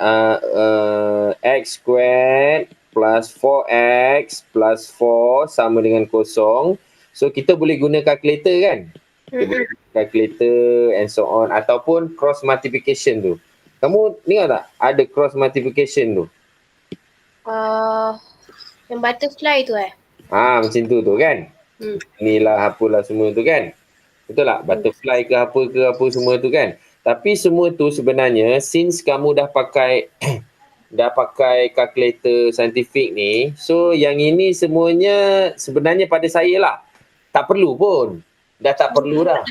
x squared plus 4x plus 4 sama dengan kosong, so kita boleh guna calculator kan? Kita boleh guna calculator and so on, ataupun cross multiplication tu. Kamu dengar tak ada cross multiplication tu? Yang butterfly tu Macam tu kan? Inilah apalah semua tu kan? Betul tak? Butterfly ke apa semua tu kan? Tapi semua tu sebenarnya since kamu dah pakai calculator saintifik ni, so yang ini semuanya sebenarnya pada saya lah tak perlu pun. Dah tak perlu dah.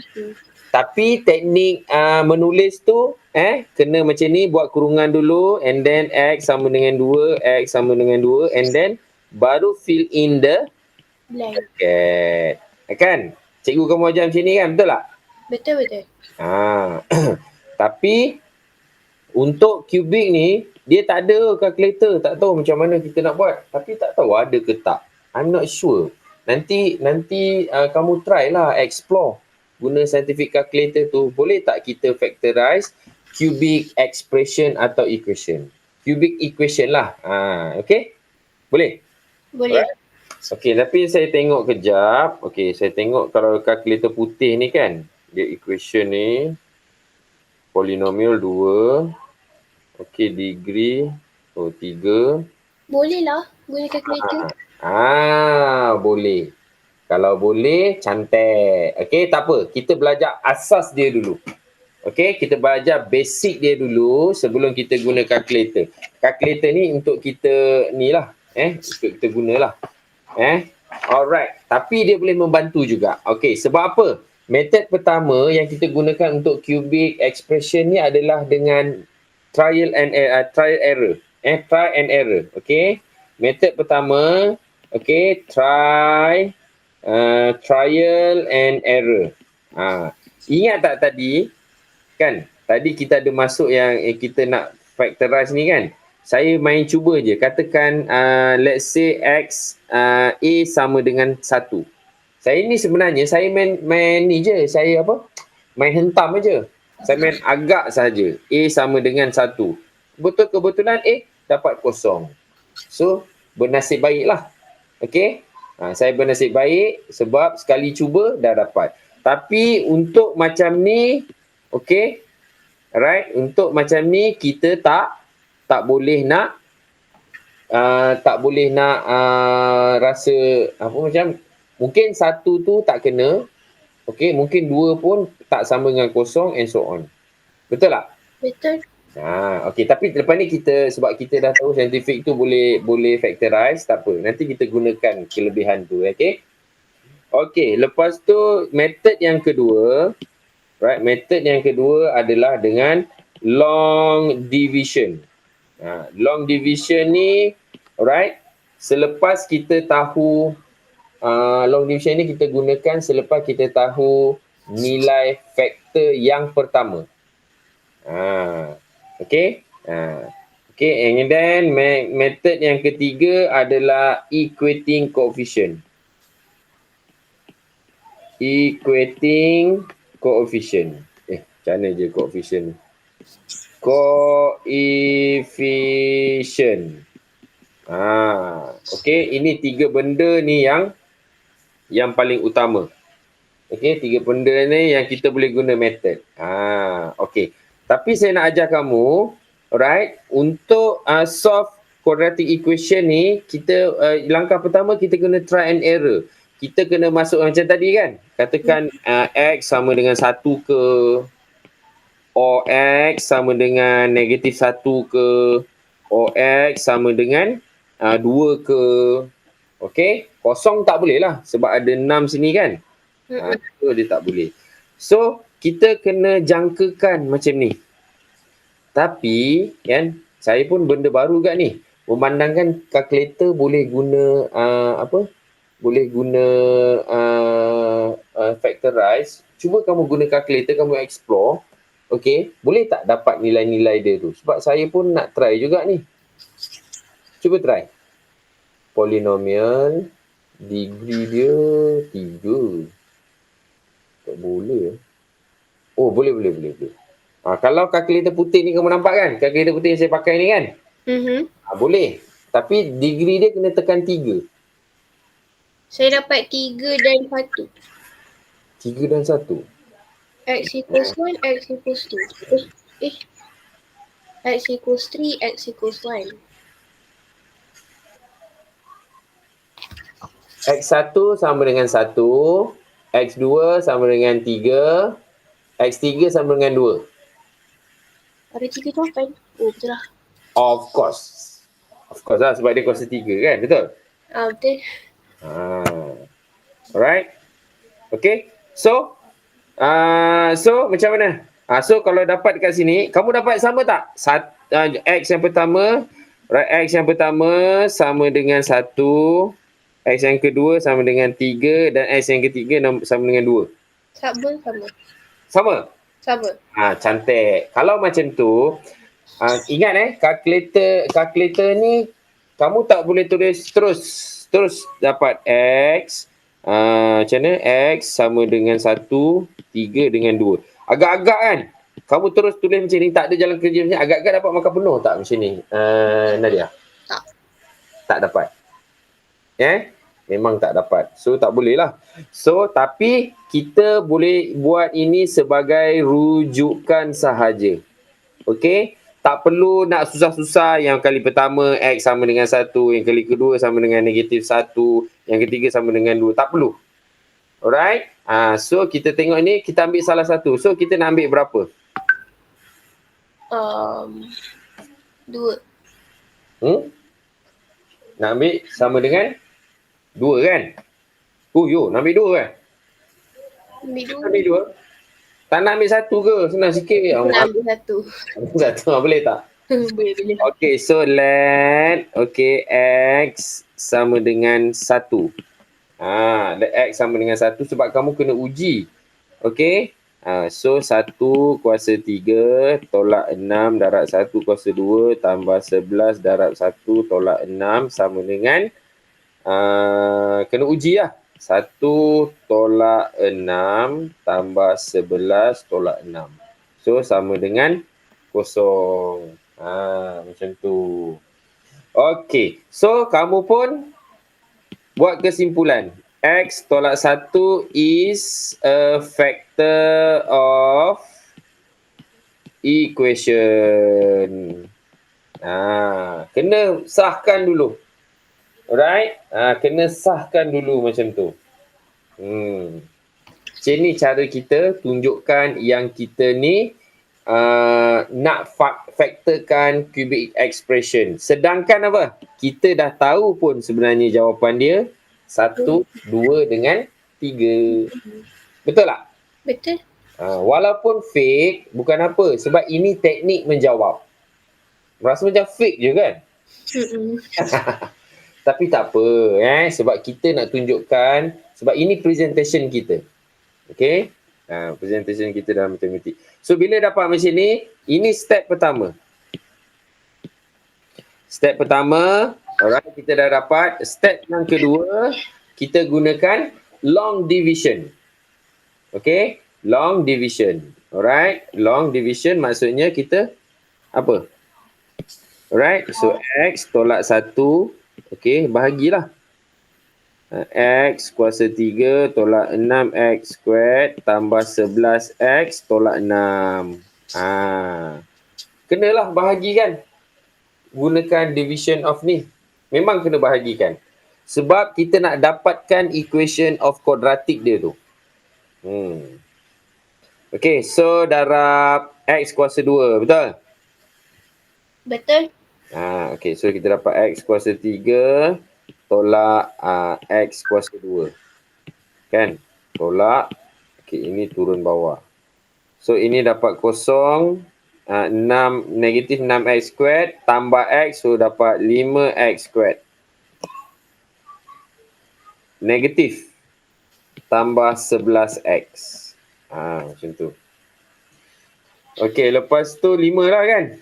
Tapi teknik menulis tu kena macam ni, buat kurungan dulu and then x sama dengan 2, x sama dengan 2 and then baru fill in the bracket. Kan? Cikgu kamu ajar macam ni kan? Betul tak? Betul. Tapi untuk kubik ni, dia tak ada kalkulator. Tak tahu macam mana kita nak buat. Tapi tak tahu ada ke tak. I'm not sure. Nanti kamu try lah, explore. Guna scientific calculator tu. Boleh tak kita factorize cubic expression atau equation? Cubic equation lah. Okay? Boleh? Boleh. Okay, tapi saya tengok kejap. Okay, saya tengok kalau kalkulator putih ni kan. Dia equation ni. Polinomial 2. Okay, degree. 3. Boleh lah guna calculator. Boleh. Kalau boleh, cantik. Okay, tak apa. Kita belajar asas dia dulu. Okay, kita belajar basic dia dulu sebelum kita guna calculator. Calculator ni untuk kita ni lah. Untuk kita gunalah. Alright. Tapi dia boleh membantu juga. Okay, sebab apa? Metod pertama yang kita gunakan untuk cubic expression ni adalah dengan trial and error. Try and error. Okay. Metod pertama, okay, trial and error. Ingat tak tadi? Kan? Tadi kita ada masuk yang kita nak factorize ni kan? Saya main cuba je. Katakan let's say x A sama dengan 1. Saya ni sebenarnya saya main ni je. Saya main hentam aja. Saya main agak saja. A sama dengan 1. Kebetulan A dapat 0. So, bernasib baiklah. Okay? Saya bernasib baik sebab sekali cuba dah dapat. Tapi untuk macam ni, okay? Alright? Untuk macam ni, kita tak boleh nak rasa macam mungkin 1 tu tak kena. Okay, mungkin 2 pun tak sama dengan 0 and so on. Betul tak? Betul. Okay, tapi lepas ni sebab kita dah tahu scientific tu boleh factorize, tak apa. Nanti kita gunakan kelebihan tu, okay? Okay, lepas tu method yang kedua, right? Method yang kedua adalah dengan long division. Long division ni, alright? Selepas kita tahu long division ni kita gunakan selepas kita tahu nilai faktor yang pertama. Okay. Okay, and then method yang ketiga adalah equating coefficient. Equating coefficient. Macam mana je coefficient? Coefficient. Okay, ini 3 benda ni yang paling utama. Okay, 3 benda ni yang kita boleh guna method. Okay. Tapi saya nak ajar kamu, alright, untuk solve quadratic equation ni, kita langkah pertama kita kena try and error. Kita kena masuk macam tadi kan. Katakan x sama dengan 1 ke, or x sama dengan negatif 1 ke, or x sama dengan 2 ke. Okay, kosong tak boleh lah sebab ada 6 sini kan. So dia tak boleh. So kita kena jangkakan macam ni. Tapi kan, saya pun benda baru kat ni. Memandangkan kalkulator boleh guna boleh guna factorize. Cuba kamu guna kalkulator, kamu explore. Okay, boleh tak dapat nilai-nilai dia tu? Sebab saya pun nak try juga ni. Cuba try. Polinomial, degree dia 3. Tak boleh. Oh, boleh. Kalau kalkulator putih ni kamu nampak kan? Kalkulator putih yang saya pakai ni kan? Boleh. Tapi degree dia kena tekan 3. Saya dapat 3 dan 1. 3 dan 1. X equals 1, X equals 2. X equals 3, X equals 1. X1 sama dengan 1. X2 sama dengan 3. X3 sama dengan 2. Ada 3 jawapan. Oh, betul lah. Of course lah sebab dia kuasa 3 kan, betul? Betul. Alright. Okay. So macam mana? So kalau dapat dekat sini, kamu dapat sama tak? X yang pertama, right, X yang pertama sama dengan 1, X yang kedua sama dengan 3 dan X yang ketiga sama dengan 2. Sama. Sama? Sama. Cantik. Kalau macam tu, ingat kalkulator ni kamu tak boleh tulis terus dapat X, macam mana? X sama dengan 1, 3 dengan 2. Agak-agak kan? Kamu terus tulis macam ni, tak ada jalan kerja macam ni. Agak-agak dapat makan penuh tak macam ni? Nadia? Tak. Tak dapat. Memang tak dapat. So, tak boleh lah. So, tapi kita boleh buat ini sebagai rujukan sahaja. Okey? Tak perlu nak susah-susah yang kali pertama X sama dengan 1, yang kali kedua sama dengan negatif 1, yang ketiga sama dengan 2. Tak perlu. Alright? So, kita tengok ni, kita ambil salah satu. So, kita nak ambil berapa? 2. Nak ambil sama dengan 2 kan? Nak ambil 2 kan? Ambil 2. Tak nak ambil 1 ke? Senang sikit. Nak ambil 1. Ambil 1 boleh tak? Boleh. Okay, so let X sama dengan 1. Let X sama dengan 1 sebab kamu kena uji. Okay? So 1 kuasa 3 tolak 6 darab 1 kuasa 2 tambah 11 darab 1 tolak 6 sama dengan kena uji lah. 1 tolak 6 tambah 11 tolak 6. So sama dengan 0. Macam tu. Okay. So kamu pun buat kesimpulan. X tolak 1 is a factor of equation. Kena sahkan dulu. Alright? Kena sahkan dulu macam tu. Macam ni cara kita tunjukkan yang kita ni nak faktorkan cubic expression. Sedangkan apa? Kita dah tahu pun sebenarnya jawapan dia 1, 2 dengan 3. Betul tak? Betul. Walaupun fake, bukan apa. Sebab ini teknik menjawab. Rasa macam fake je kan? Tapi tak apa. Sebab kita nak tunjukkan, sebab ini presentation kita. Okay? Presentation kita dalam matematik. So, bila dapat macam ni, ini step pertama. Step pertama, alright, kita dah dapat. Step yang kedua, kita gunakan long division. Okay? Long division. Alright? Long division maksudnya kita apa? Alright? So, X tolak 1. Okay, bahagilah. X kuasa 3 tolak 6X squared tambah 11X tolak 6. Kenalah bahagikan. Gunakan division of ni. Memang kena bahagikan. Sebab kita nak dapatkan equation of quadratic dia tu. Okay, so darab X kuasa 2. Betul? Betul. Okay, so kita dapat X kuasa 3 tolak X kuasa 2. Kan? Tolak. Okay, ini turun bawah. So, ini dapat kosong. 6, negatif 6X squared tambah X. So, dapat 5X squared. Negatif. Tambah 11X. Macam tu. Okay, lepas tu 5 lah kan?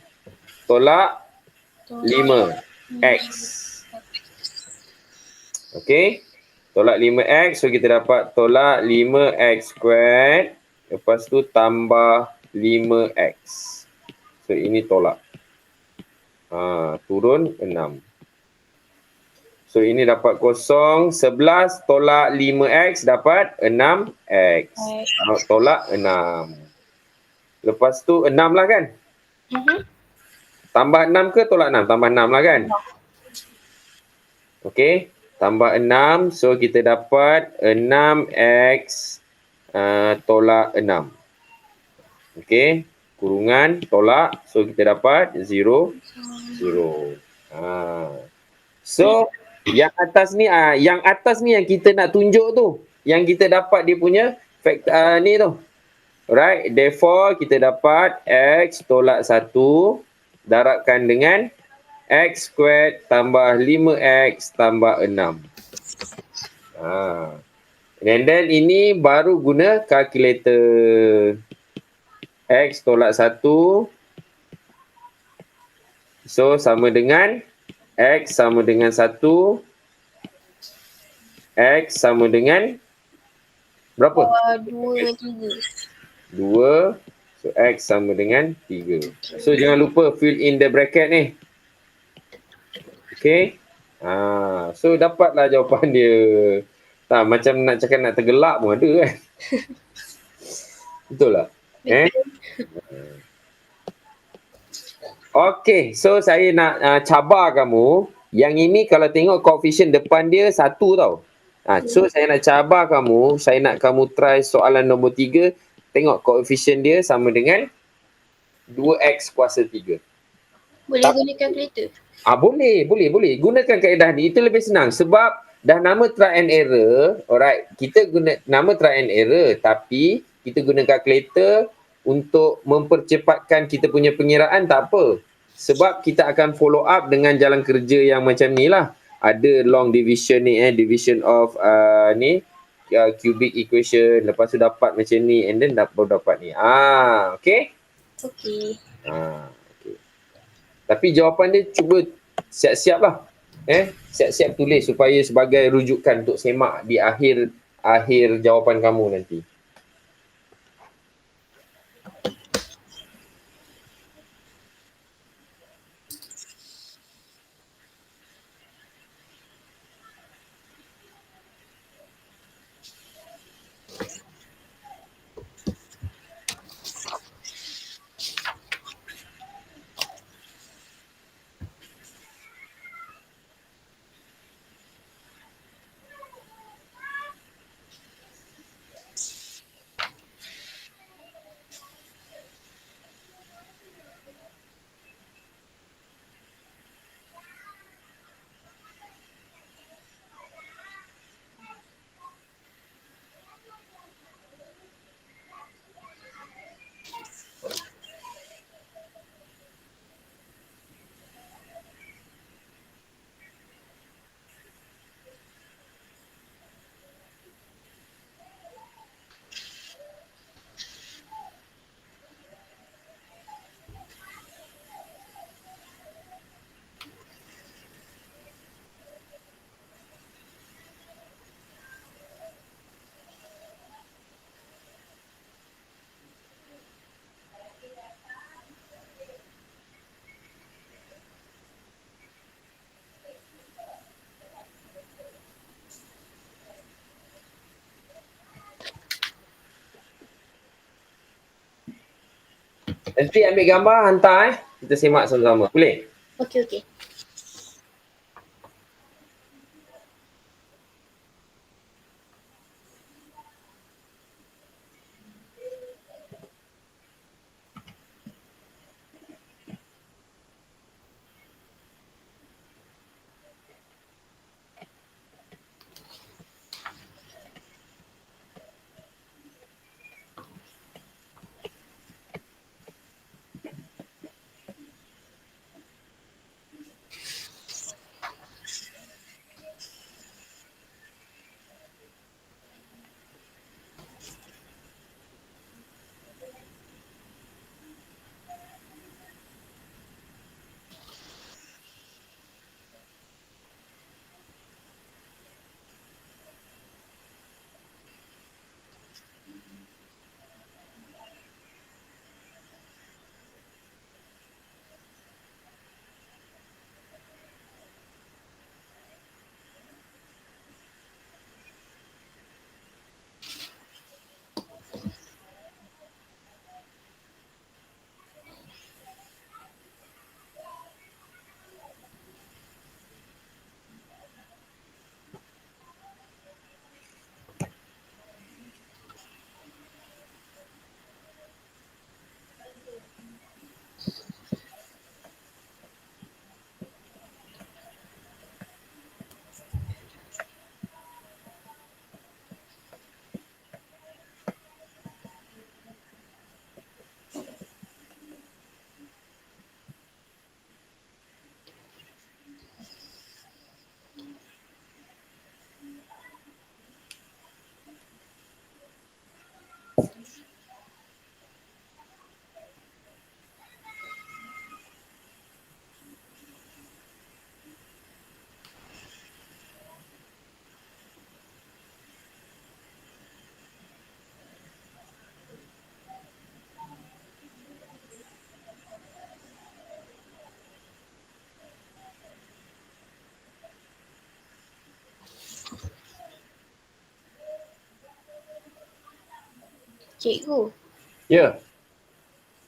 Tolak 5X. Okay. Tolak 5X. So, kita dapat tolak 5X squared. Lepas tu tambah 5X. So, ini tolak. Turun 6. So, ini dapat kosong. 11 tolak 5X dapat 6X. Tolak 6. Lepas tu 6 lah kan? Tambah 6 ke tolak 6? Tambah 6 lah kan? Okay. Tambah 6. So, kita dapat 6X tolak 6. Okay. Kurungan tolak. So, kita dapat 0, 0. So, yang atas ni yang kita nak tunjuk tu. Yang kita dapat dia punya factor ni tu. Alright. Therefore, kita dapat X tolak 1 darabkan dengan X squared tambah 5X tambah 6. And then ini baru guna kalkulator. X tolak 1. So, sama dengan X sama dengan 1. X sama dengan berapa? 2 dengan 3. 2. So, X sama dengan 3. So, jangan lupa fill in the bracket ni. Okay. So, dapatlah jawapan dia. Macam nak cakap nak tergelak pun ada kan. Betul tak? Okay, so saya nak cabar kamu. Yang ini kalau tengok coefficient depan dia 1 tau. So saya nak cabar kamu. Saya nak kamu try soalan nombor 3. Tengok coefficient dia sama dengan 2x kuasa 3. Boleh guna calculator? Boleh. Gunakan kaedah ni. Itu lebih senang. Sebab dah nama try and error. Alright. Kita guna nama try and error. Tapi kita guna calculator untuk mempercepatkan kita punya pengiraan, tak apa. Sebab kita akan follow up dengan jalan kerja yang macam ni lah. Ada long division ni, division of cubic equation. Lepas tu dapat macam ni, and then baru dapat ni. Okay? Okay. Okay. Tapi jawapan dia cuba siap-siap lah. Siap-siap tulis supaya sebagai rujukan untuk semak di akhir jawapan kamu nanti. Nanti ambil gambar, hantar kita semak sama-sama. Boleh? Okay. Cikgu, Ya.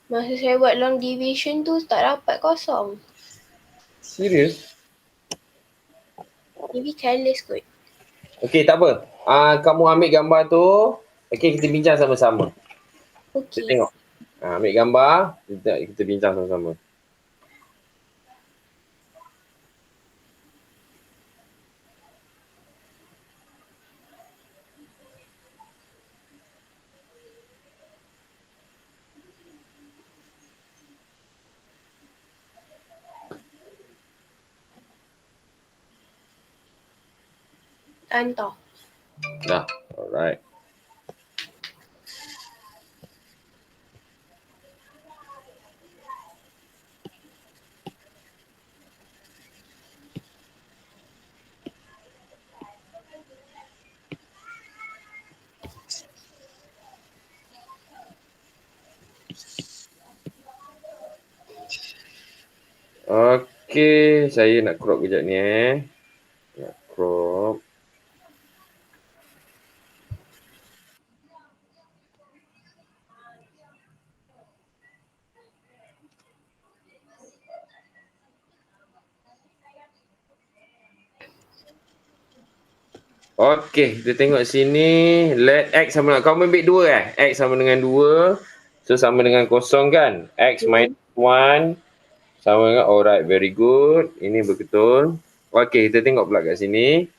masa saya buat long division tu tak dapat kosong. Serius? Maybe careless kot. Okey, tak apa. Kamu ambil gambar tu. Okey, kita bincang sama-sama. Kita Okey. tengok. Ambil gambar, kita bincang sama-sama. Hantar. Dah. Alright. Okey, saya nak crop kejap ni Nak crop. Okey, kita tengok sini. Let X sama dengan, kau ambil 2 X sama dengan 2. So, sama dengan kosong kan? X minus 1 sama dengan, alright, very good. Ini betul. Okey, kita tengok pula kat sini.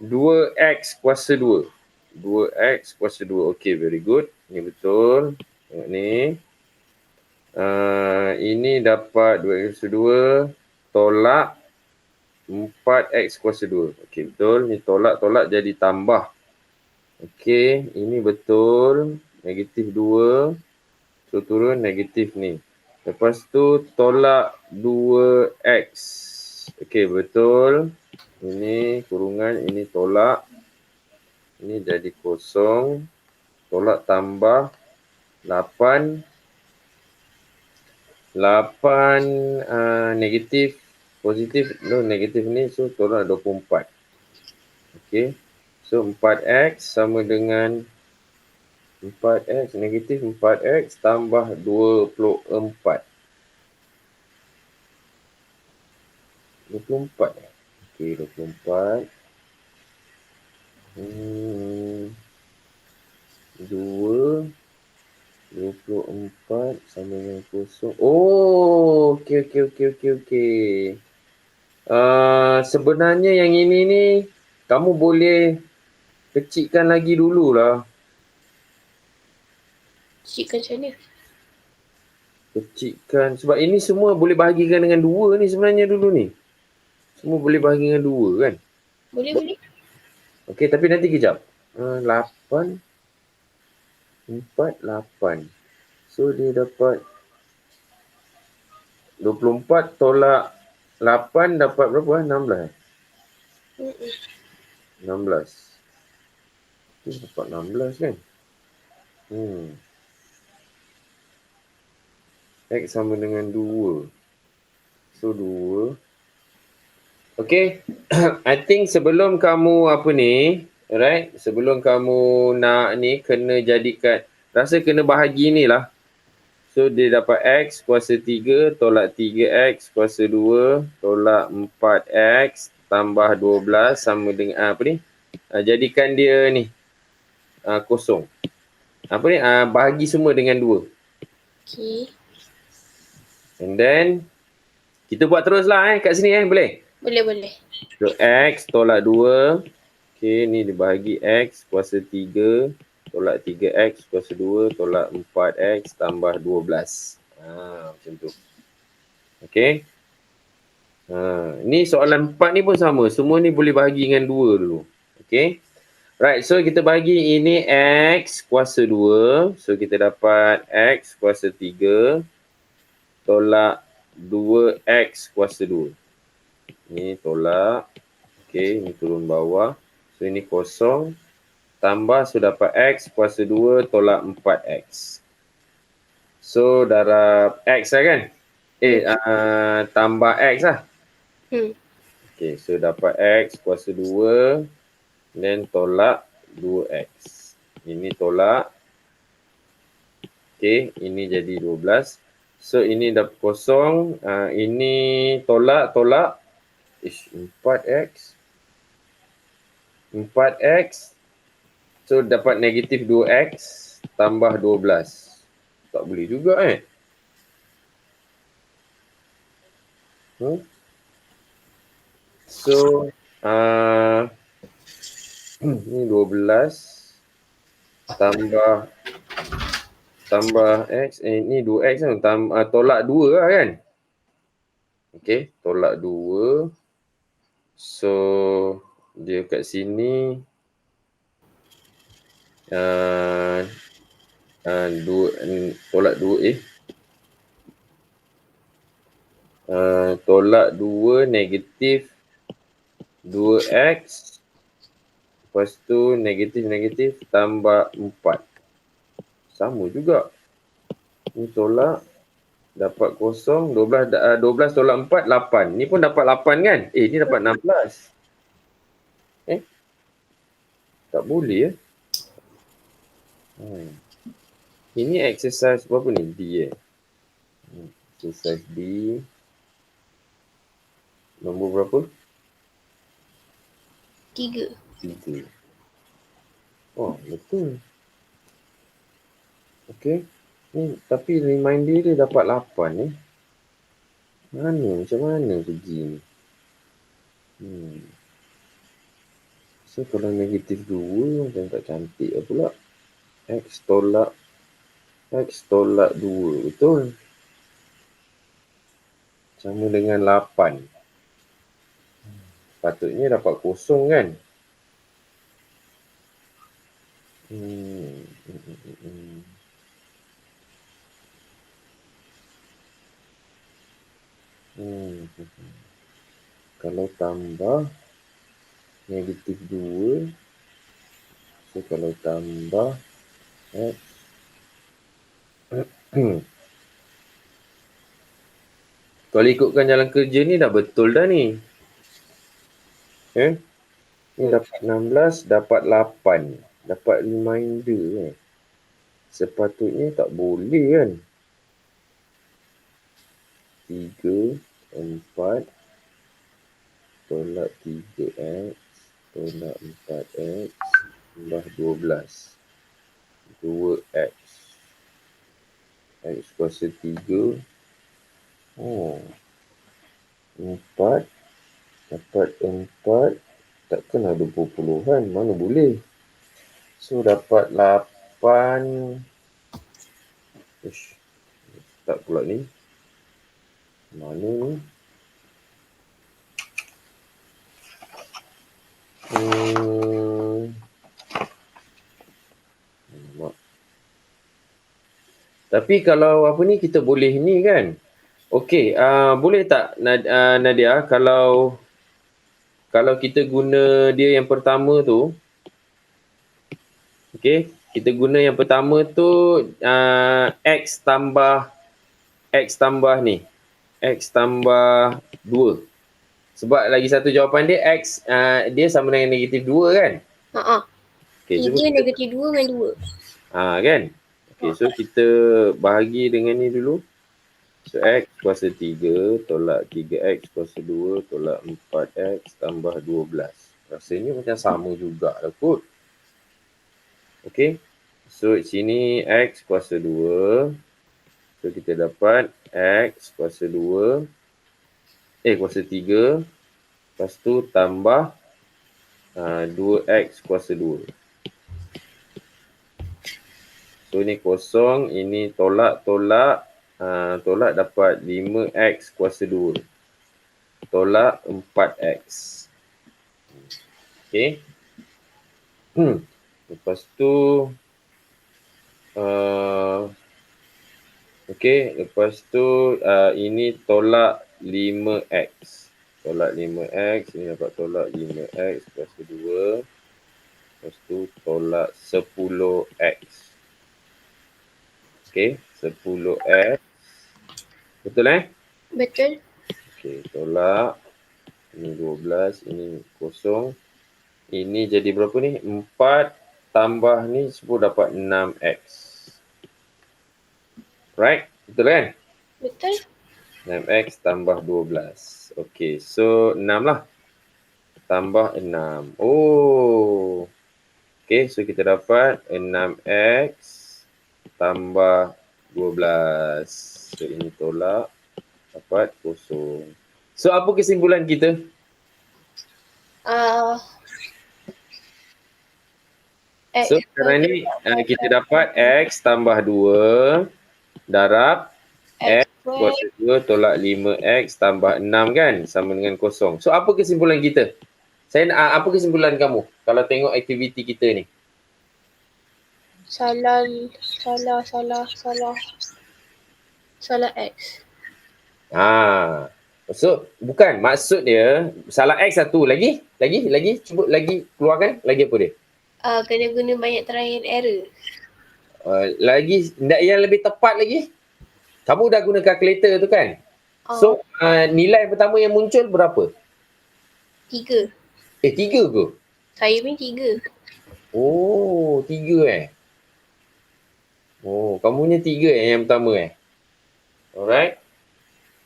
2X kuasa 2. 2X kuasa 2. Okey, very good. Ini betul. Tengok ni. Ini dapat 2X kuasa 2 tolak 4X kuasa 2. Okey, betul. Ni tolak-tolak jadi tambah. Okey, ini betul. Negatif 2. So, turun negatif ni. Lepas tu, tolak 2X. Okey, betul. Ini kurungan, ini tolak. Ini jadi kosong. Tolak tambah 8. 8 negatif. Positif, no negatif ni, so tolak 24. Okey. So 4X sama dengan 4X, negatif 4X tambah 24. 24 Okey, 24. 2 24 sama dengan kosong. Oh, okey. Sebenarnya yang ini ni kamu boleh kecilkan lagi dululah. Kecilkan macam mana? Kecilkan sebab ini semua boleh bahagikan dengan 2 ni sebenarnya dulu ni. Semua boleh bahagi dengan 2 kan? Boleh. Okey, tapi nanti kejap. 8 4 8. So dia dapat 24 tolak 8 dapat berapa? 16. 16. Dia dapat 16 kan? X sama dengan 2. So 2. Okay. I think sebelum kamu alright, sebelum kamu nak ni kena jadikan, rasa kena bahagi ni lah. So dia dapat X kuasa 3 tolak 3X kuasa 2 tolak 4X tambah 12 sama dengan jadikan dia ni kosong. Bahagi semua dengan 2. Okay. And then kita buat teruslah kat sini boleh? Boleh. So X tolak 2. Okay, ni dibahagi X kuasa 3 tolak 3X kuasa 2 tolak 4X tambah 12. Macam tu. Okay. Ni soalan 4 ni pun sama. Semua ni boleh bahagi dengan 2 dulu. Okay. Right, so kita bahagi ini X kuasa 2. So kita dapat X kuasa 3 tolak 2X kuasa 2. Ni tolak. Okay, ni turun bawah. So ini kosong. Tambah, so dapat X kuasa 2 tolak 4X. So darab X lah kan? Tambah X lah. Okay, so dapat X kuasa 2. Then tolak 2X. Ini tolak. Okey, ini jadi 12. So, ini dah kosong. Ini tolak. 4x. 4x. So, dapat negatif 2x tambah 12. Tak boleh juga So, ni 12 tambah x, ni 2x kan, tolak 2 lah kan. Okey, tolak 2. So, dia kat sini tolak 2 tolak 2 negatif 2x. Lepas tu negatif tambah 4. Sama juga. Ni tolak. Dapat kosong. 12 tolak 4, 8. Ni pun dapat 8 kan? Ni dapat 16. Tak boleh Ini exercise berapa ni? D Exercise D. Nombor berapa? 3. 3. Oh, betul. Okey. Ni tapi reminder dia dapat 8 ni. Macam mana pergi ni? So kalau negatif 2 macam tak cantik lah pula. X tolak 2. Betul. Sama dengan 8. Patutnya dapat kosong kan? Kalau tambah negatif 2. So kalau tambah X. Kalau ikutkan jalan kerja ni dah betul dah ni. Ni dapat 16, dapat 8. Dapat reminder Sepatutnya tak boleh kan. 3, 4 tolak 3x tolak 4x tambah 12. 2x. X kuasa 3. 4. Dapat 4. Takkan ada puluhan. Mana boleh. So, dapat 8. Tak pula ni. Mana ni? Tapi kalau apa ni kita boleh ni kan. Okey, boleh tak Nadia kalau kita guna dia yang pertama tu. Okey, kita guna yang pertama tu x tambah ni. X tambah 2. Sebab lagi satu jawapan dia x dia sama dengan negatif 2 kan? Okay, 3 negatif 2 dengan 2. Kan? Okay, so kita bahagi dengan ni dulu. So, x kuasa 3 tolak 3x kuasa 2 tolak 4x tambah 12. Rasanya macam sama juga lah kot. Okay. So, sini x kuasa 2. So, kita dapat x kuasa 2. Kuasa 3. Lepas tu tambah 2x kuasa 2. So, ni kosong. Ini tolak. Tolak dapat 5x kuasa 2. Tolak 4x. Okay. Lepas tu. Lepas tu ini tolak 5x. Tolak 5x. Ini dapat tolak 5x kuasa 2. Lepas tu tolak 10x. Okay. 10x. Betul Betul. Okay, tolak. Ini 12, ini kosong. Ini jadi berapa ni? 4 tambah ni 10 dapat 6x. Right? Betul kan? Betul? 6x tambah 12. Okey, so 6 lah. Tambah 6. Oh. Okey, so kita dapat 6x tambah 12. So ini tolak. Dapat kosong. So apa kesimpulan kita? X So sekarang ni kita dapat x tambah 2 darab X x kuasa 2 tolak 5x tambah 6 kan? Sama dengan kosong. So apa kesimpulan kita? Apa kesimpulan kamu kalau tengok aktiviti kita ni? salah X. So bukan, maksud dia salah x satu. Lagi cuba lagi keluarkan. Lagi apa dia? Kena guna banyak trial and error. Lagi yang lebih tepat lagi. Kamu dah guna kalkulator tu kan? So nilai pertama yang muncul berapa? 3. 3 ke? Saya pun 3. Oh, 3 Oh, kamu punya 3 yang pertama Alright.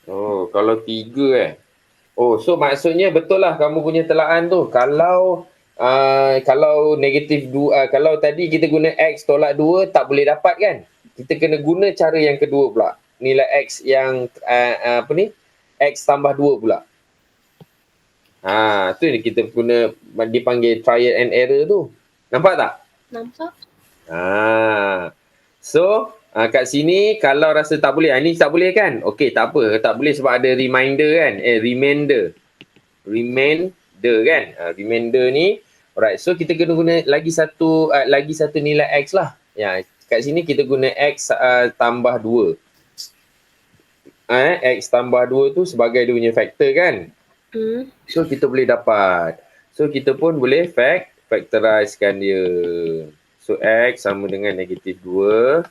Oh, kalau 3 Oh, so maksudnya betul lah kamu punya telaan tu. Kalau negatif 2, kalau tadi kita guna x tolak 2 tak boleh dapat kan? Kita kena guna cara yang kedua pula. Nilai x yang x tambah 2 pula. Tu yang kita guna dipanggil trial and error tu. Nampak tak? Nampak? So, kat sini kalau rasa tak boleh, ni tak boleh kan? Okey, tak apa. Tak boleh sebab ada reminder kan? Remainder kan? Remainder ni. Alright, so kita kena guna lagi satu nilai x lah. Ya, kat sini kita guna x tambah 2. X tambah 2 tu sebagai dia punya faktor kan? So, kita boleh dapat. So, kita pun boleh factorizekan dia. So, x sama dengan negatif 2.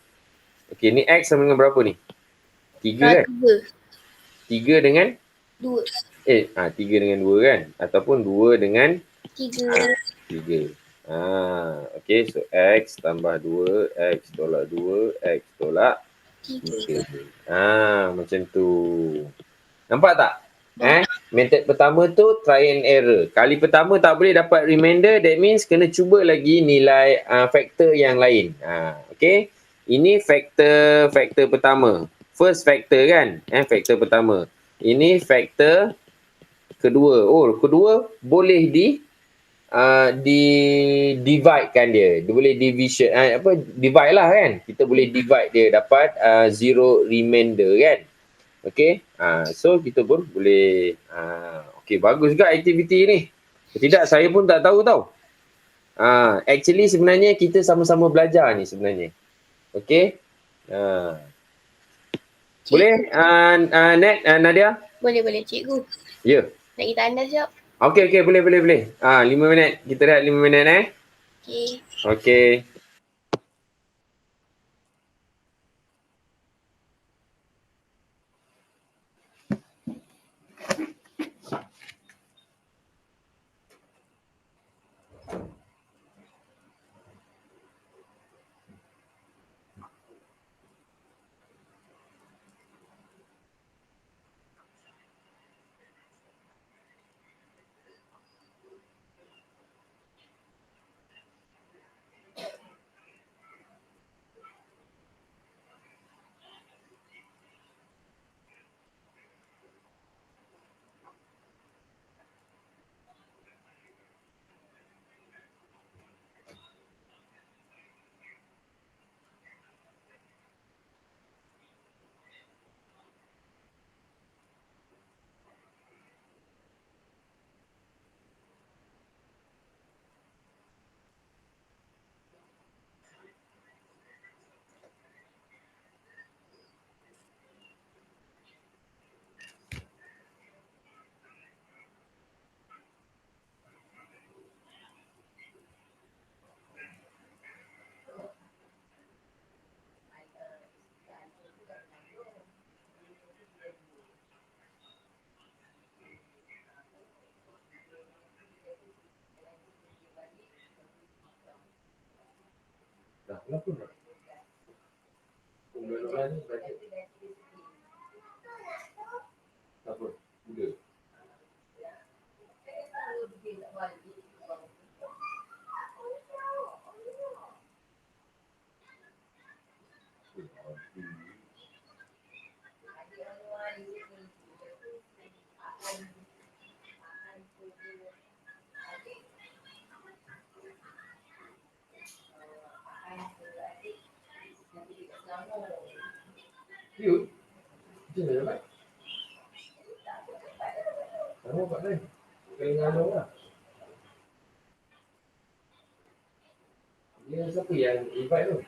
Okey, ni x sama dengan berapa ni? 3 kan? 3 dengan? 2. 3 dengan 2 kan? Ataupun 2 dengan? 3. 3. Okey, so x tambah 2, x tolak 2, x tolak 3. Macam tu. Nampak tak? Method pertama tu try and error. Kali pertama tak boleh dapat remainder, that means kena cuba lagi nilai faktor yang lain. Okey. Ini faktor pertama. First factor kan? Faktor pertama. Ini faktor kedua. Oh, kedua boleh di divide kan dia. Dia boleh division divide lah kan. Kita boleh divide dia dapat zero remainder kan. Okey. So kita pun boleh okey, bagus juga aktiviti ni. Tidak, saya pun tak tahu tau. Actually sebenarnya kita sama-sama belajar ni sebenarnya. Okey. Boleh Nadia? Boleh cikgu. Ya. Nak kita anda sekejap. Okey, boleh. 5 minit. Kita rehat 5 minit Okey. Okey. Dah, kenapa nak? Pembelolan ni baca. Apa? Muda. Yuk. Macam mana dapat? Kamu buat lain. Kena ngadu lah. Dia siapa yang invite tu?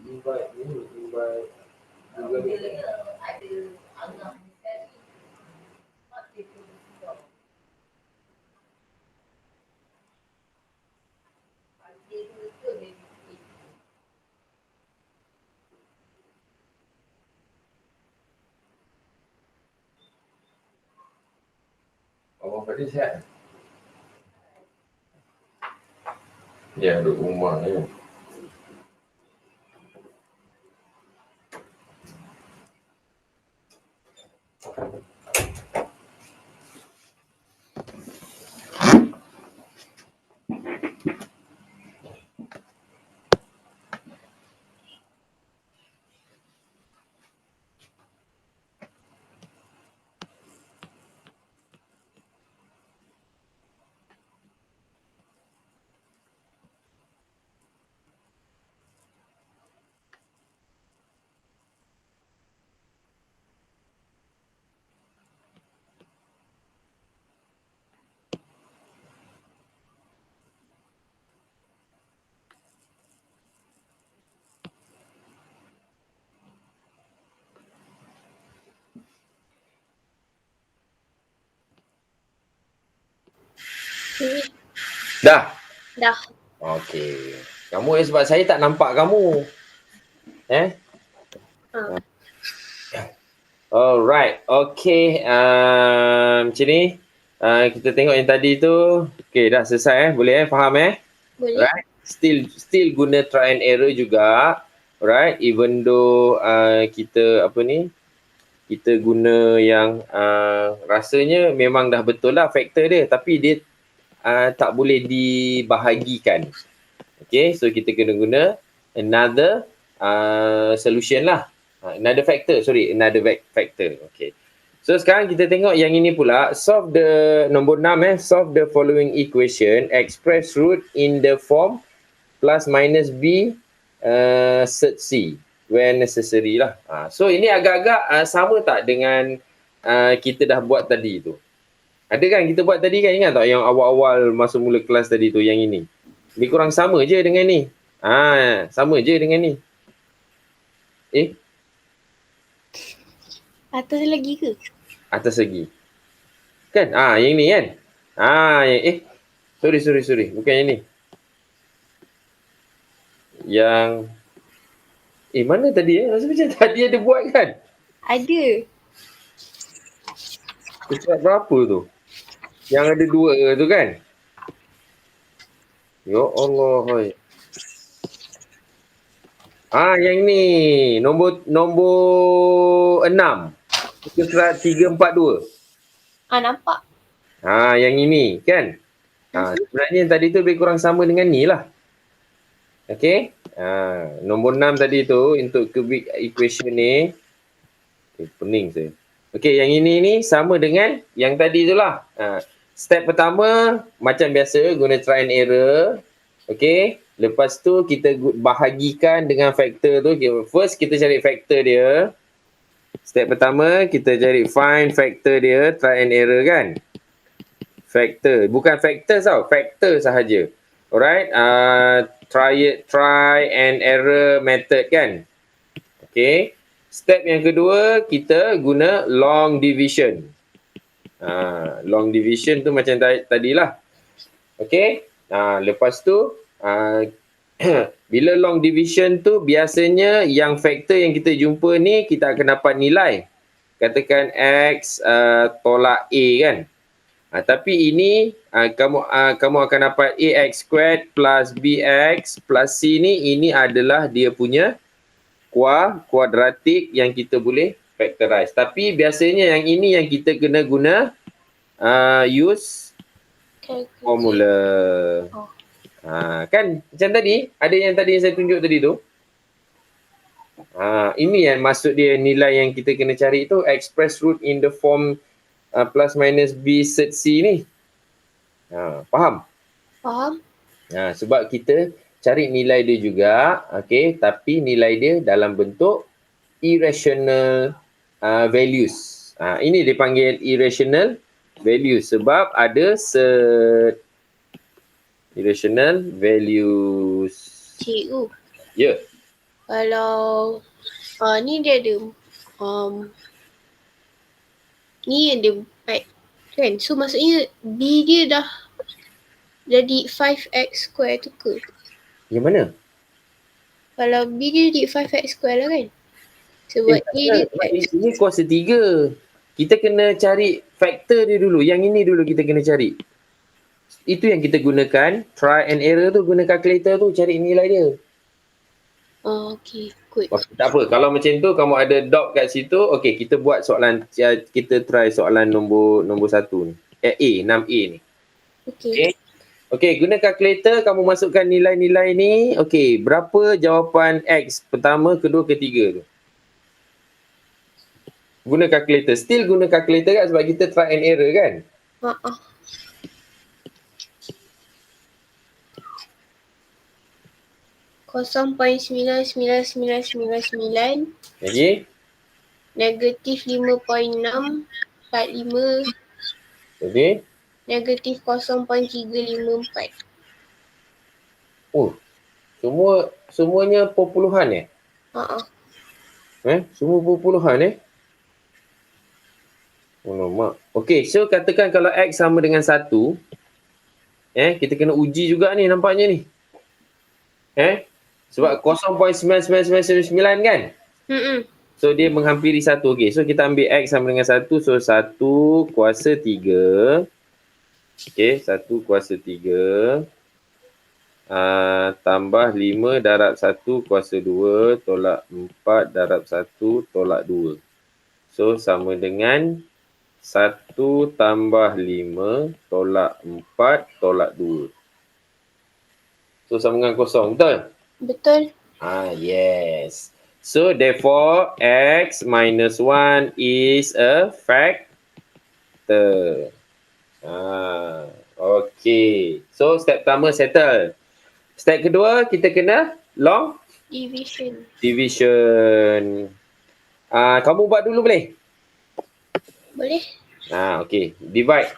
Invite ni, invite Google ni. Abang Fadil sihat? Ya, duduk rumah je. Dah? Dah. Okey. Kamu sebab saya tak nampak kamu. Alright. Okey. Macam ni. Kita tengok yang tadi tu. Okey, dah selesai boleh faham Boleh. Right. Still guna try and error juga. Right. Even though kita kita guna yang rasanya memang dah betul lah faktor dia, tapi dia tak boleh dibahagikan. Okay, so kita kena guna another solution lah. Another factor. Okay. So sekarang kita tengok yang ini pula. Solve the nombor 6 solve the following equation. Express root in the form plus minus b set c when necessary lah. So ini agak-agak sama tak dengan kita dah buat tadi tu? Ada kan kita buat tadi kan, ingat tak yang awal-awal masuk mula kelas tadi tu yang ini? Lebih kurang sama je dengan ni. Sama je dengan ni. Atas lagi ke? Atas lagi. Kan? Yang ni kan? Sorry. Bukan yang ni. Yang mana tadi Rasa macam tadi ada buat kan? Ada. Surat berapa tu? Yang ada 2 tu kan? Ya Allah. Hai. Yang ni. Nombor 6. Itu surat 342. Nampak. Yang ini kan? Sebenarnya yang tadi tu lebih kurang sama dengan ni lah. Okay. Nombor 6 tadi tu untuk cubic equation ni. Pening saya. Okay, yang ini ni sama dengan yang tadi tu lah. Step pertama macam biasa guna try and error. Okay. Lepas tu kita bahagikan dengan faktor tu. First kita cari faktor dia. Step pertama kita cari find faktor dia. Try and error kan. Faktor. Bukan faktor tau. Faktor sahaja. Alright. Try and error method kan. Okay. Step yang kedua kita guna long division. Long division tu macam tadilah. Okay. Lepas tu bila long division tu biasanya yang faktor yang kita jumpa ni kita akan dapat nilai. Katakan X tolak A kan. Tapi ini kamu akan dapat AX squared plus BX plus C ni, ini adalah dia punya kuadratik yang kita boleh factorize. Tapi biasanya yang ini yang kita kena guna use formula. Oh. Kan macam tadi, ada yang tadi yang saya tunjuk tadi tu. Ini yang maksud dia nilai yang kita kena cari tu, express root in the form plus minus B set C ni. Faham? Faham? Sebab kita cari nilai dia juga, okey, tapi nilai dia dalam bentuk irrational values. Ini dipanggil irrational values sebab ada set irrational values. Cikgu. Ya. Kalau ni dia ada ni ada 4 kan. So maksudnya B dia dah jadi 5x square tu ke? Yang mana? Kalau B dia jadi 5x square lah kan? Sebab A dia x. Ini kuasa 3. Kita kena cari faktor dia dulu. Yang ini dulu kita kena cari. Itu yang kita gunakan. Try and error tu, guna calculator tu cari nilai dia. Okay, good. Tak apa. Kalau macam tu kamu ada dot kat situ, okey, kita buat soalan, kita try soalan nombor 1 ni. A, 6A ni. Okay. Okey, guna calculator kamu masukkan nilai-nilai ni. Okey, berapa jawapan X pertama, kedua, ketiga tu? Guna calculator. Still guna calculator kan sebab kita try and error kan? Kosong 0.99999. Okey. Negatif 5.645. Okey. Negatif 0.354. Oh, semuanya perpuluhan semua perpuluhan Alamak. Okey, so katakan kalau X sama dengan 1, kita kena uji juga ni nampaknya ni. Sebab 0.99999 kan? So dia menghampiri 1. Okey, so kita ambil X sama dengan 1. So 1 kuasa 3. Okey, 1 kuasa 3. Tambah 5 darab 1 kuasa 2 tolak 4 darab 1 tolak 2. So sama dengan 1 tambah 5 tolak 4 tolak 2. So sama dengan kosong, betul? Betul. Yes. So therefore X minus 1 is a factor. Okay. So step pertama settle. Step kedua kita kena long division. Kamu buat dulu boleh? Boleh. Okay. Divide.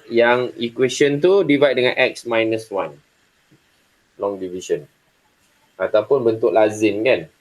Yang equation tu divide dengan X minus 1. Long division. Ataupun bentuk lazim kan?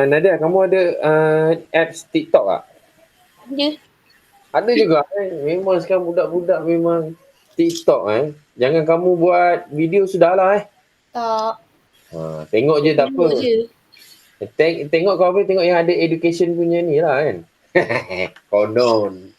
Nadia, kamu ada apps TikTok tak? Ada. Ada juga. Memang sekarang budak-budak memang TikTok. Jangan kamu buat video sudahlah. Tak. Tengok je tak apa. Tengok kau apa? Tengok yang ada education punya ni lah kan. Konon.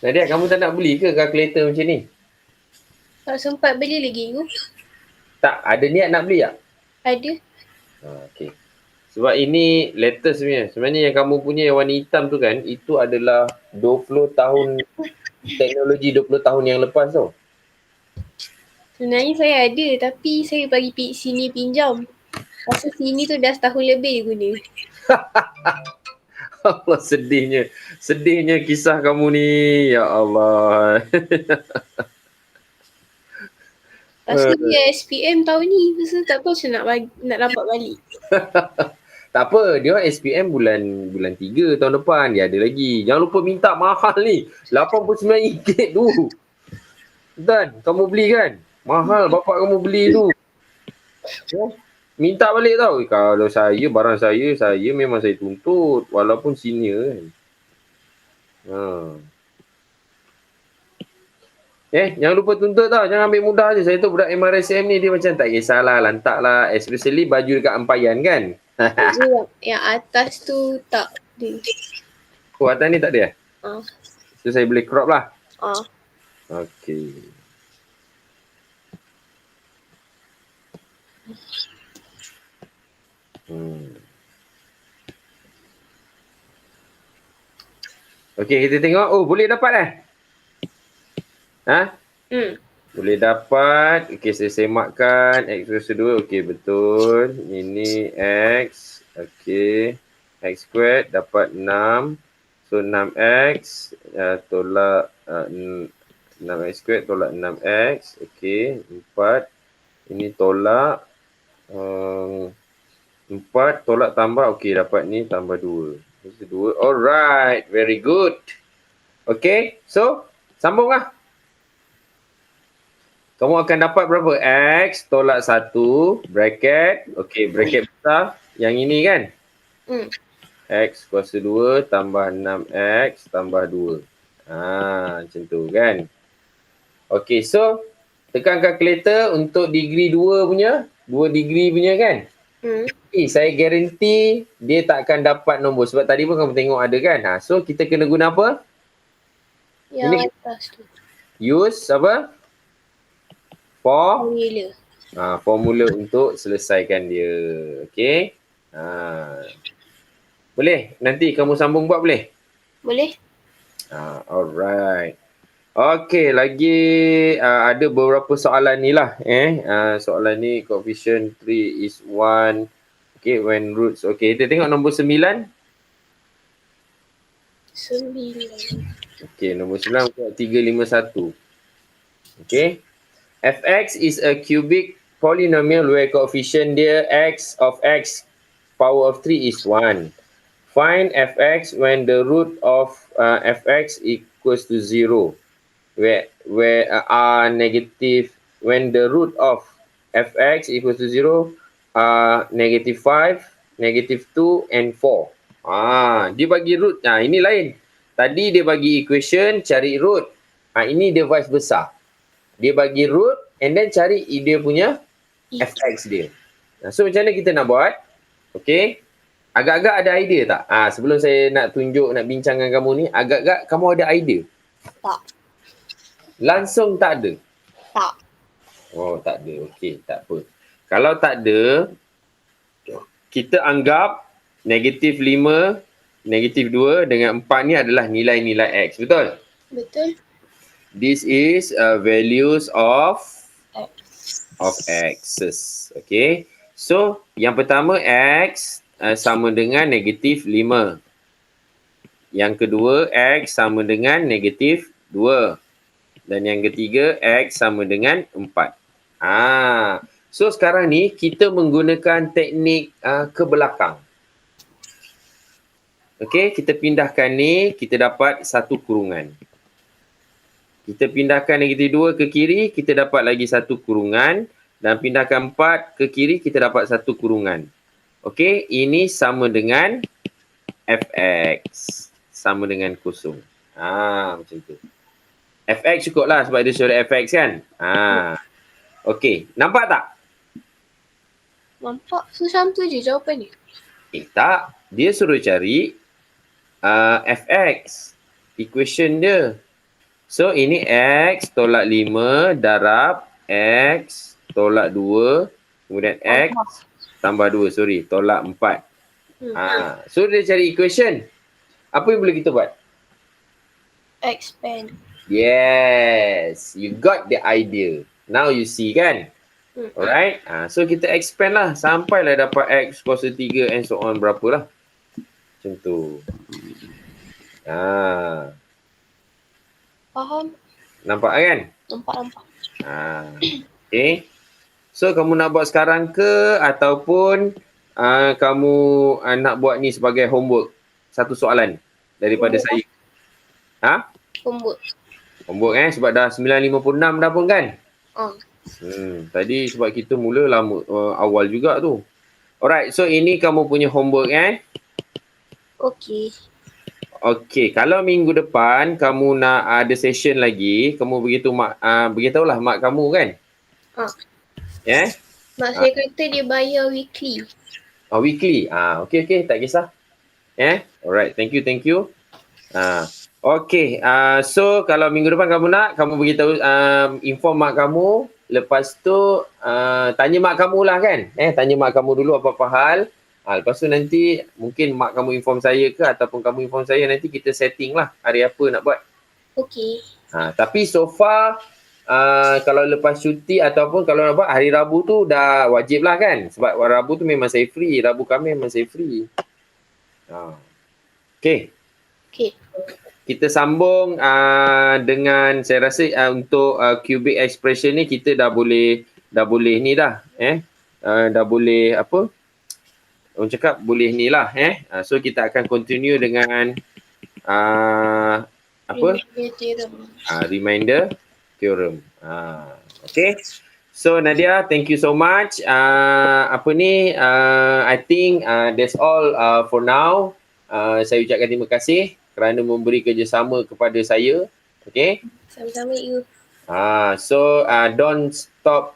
Nadia, kamu tak nak beli ke kalkulator macam ni? Tak sempat beli lagi tu. Tak, ada niat nak beli tak? Ada. Okay. Sebab ini latest punya. Sebenarnya yang kamu punya yang warna hitam tu kan, itu adalah 20 tahun, teknologi 20 tahun yang lepas tau. Sebenarnya saya ada tapi saya bagi sini pinjam. Pasal sini tu dah setahun lebih guna. Allah, sedihnya. Sedihnya kisah kamu ni. Ya Allah. Lepas tu dia SPM tahun ni. Lepas tu tak tahu macam nak dapat balik. Tak apa, dia orang SPM bulan 3 tahun depan. Dia ada lagi. Jangan lupa minta mahal ni. RM89 tu. Dan kamu beli kan? Mahal bapak kamu beli tu. Ya? Minta balik tau. Kalau saya, barang saya memang saya tuntut. Walaupun senior kan. Jangan lupa tuntut tau. Jangan ambil mudah je. Saya tu budak MRSM ni dia macam tak kisahlah, lantak lah. Especially baju dekat Ampayan kan. Yang atas tu tak ada. Oh, atas ni tak ada? So saya boleh crop lah. Okay. Okay, kita tengok. Oh, boleh dapat Boleh dapat. Okay, saya semakkan. X kuasa 2. Okay, betul. Ini X. Okay. X squared dapat 6. So, 6X. Tolak 6X squared tolak 6X. Okay. 4. Ini tolak. 4 tolak tambah. Okay, dapat ni tambah 2. Alright. Very good. Okay. So, sambung lah. Kamu akan dapat berapa? X tolak 1 bracket. Okay, bracket besar. Yang ini kan? X kuasa 2 tambah 6X tambah 2. Macam tu kan? Okay, so tekan kalkulator untuk degree 2 punya. 2 degree punya kan? Saya guarantee dia tak akan dapat nombor. Sebab tadi pun kamu tengok ada kan? So kita kena guna apa? Yang atas tu. Use apa? Formula untuk selesaikan dia. Okay. Boleh? Nanti kamu sambung buat boleh? Boleh. Alright. Okay, lagi ada beberapa soalan ni lah. Soalan ni coefficient 3:1. Okay, when roots. Okay, kita tengok nombor 9. 9. Okay, nombor 9 351. Okay. Fx is a cubic polynomial where coefficient dia x of x power of 3 is 1. Find fx when the root of fx equals to 0. Where r negative, when the root of fx equals to 0 are negative 5, negative 2 and 4. Dia bagi root. Ini lain. Tadi dia bagi equation, cari root. Ini dia vice versa. Dia bagi root and then cari dia punya fx dia. So macam mana kita nak buat? Okay. Agak-agak ada idea tak? Sebelum saya nak tunjuk, nak bincang dengan kamu ni, agak-agak kamu ada idea? Tak. Langsung tak ada? Tak. Oh, tak ada. Okay, tak apa. Kalau tak ada, kita anggap negatif 5, negatif 2 dengan 4 ni adalah nilai-nilai x. Betul? Betul. This is values of x's. Okay. So, yang pertama x sama dengan negatif 5. Yang kedua x sama dengan negatif 2. Dan yang ketiga x sama dengan 4. So, sekarang ni kita menggunakan teknik ke belakang. Okay, kita pindahkan ni, kita dapat satu kurungan. Kita pindahkan negatif 2 ke kiri, kita dapat lagi satu kurungan. Dan pindahkan 4 ke kiri, kita dapat satu kurungan. Okey, ini sama dengan fx. Sama dengan kosong. Macam tu. Fx cukuplah sebab dia suruh fx kan. Okey, nampak tak? Nampak. So, macam tu je jawapan dia. Tak. Dia suruh cari fx. Equation dia. So ini X tolak 5 darab X tolak 2. Kemudian X tambah 2. Sorry, tolak 4. So dia cari equation. Apa yang boleh kita buat? Expand. Yes, you got the idea. Now you see kan? Alright. So kita expand lah sampailah dapat X kuasa 3 and so on berapalah. Macam tu. Faham? Nampak kan? Nampak. Okay. So kamu nak buat sekarang ke ataupun kamu nak buat ni sebagai homework? Satu soalan daripada saya. Homework sebab dah 9.56 dah pun kan? Tadi sebab kita mula lama awal juga tu. Alright, so ini kamu punya homework Okay, kalau minggu depan kamu nak ada session lagi, kamu beritahulah mak kamu kan? Mak saya kata dia bayar weekly. Weekly? Okay, tak kisah. Alright, thank you. Okay, so kalau minggu depan kamu beritahu, inform mak kamu. Lepas tu, tanya mak kamu lah kan? Tanya mak kamu dulu apa-apa hal. Lepas tu nanti mungkin mak kamu inform saya ke ataupun kamu inform saya, nanti kita setting lah hari apa nak buat. Okay. Tapi so far, kalau lepas cuti ataupun kalau nak buat hari Rabu tu dah wajib lah kan? Sebab Rabu tu memang saya free. Rabu Khamis memang saya free. Okay. Kita sambung dengan, saya rasa untuk cubic expression ni kita dah boleh ni dah. Dah boleh apa? Orang cakap boleh ni lah. So kita akan continue dengan reminder theorem. Okay. So Nadia, thank you so much. I think that's all for now. Saya ucapkan terima kasih kerana memberi kerjasama kepada saya. Okay. Sama-sama you. So don't stop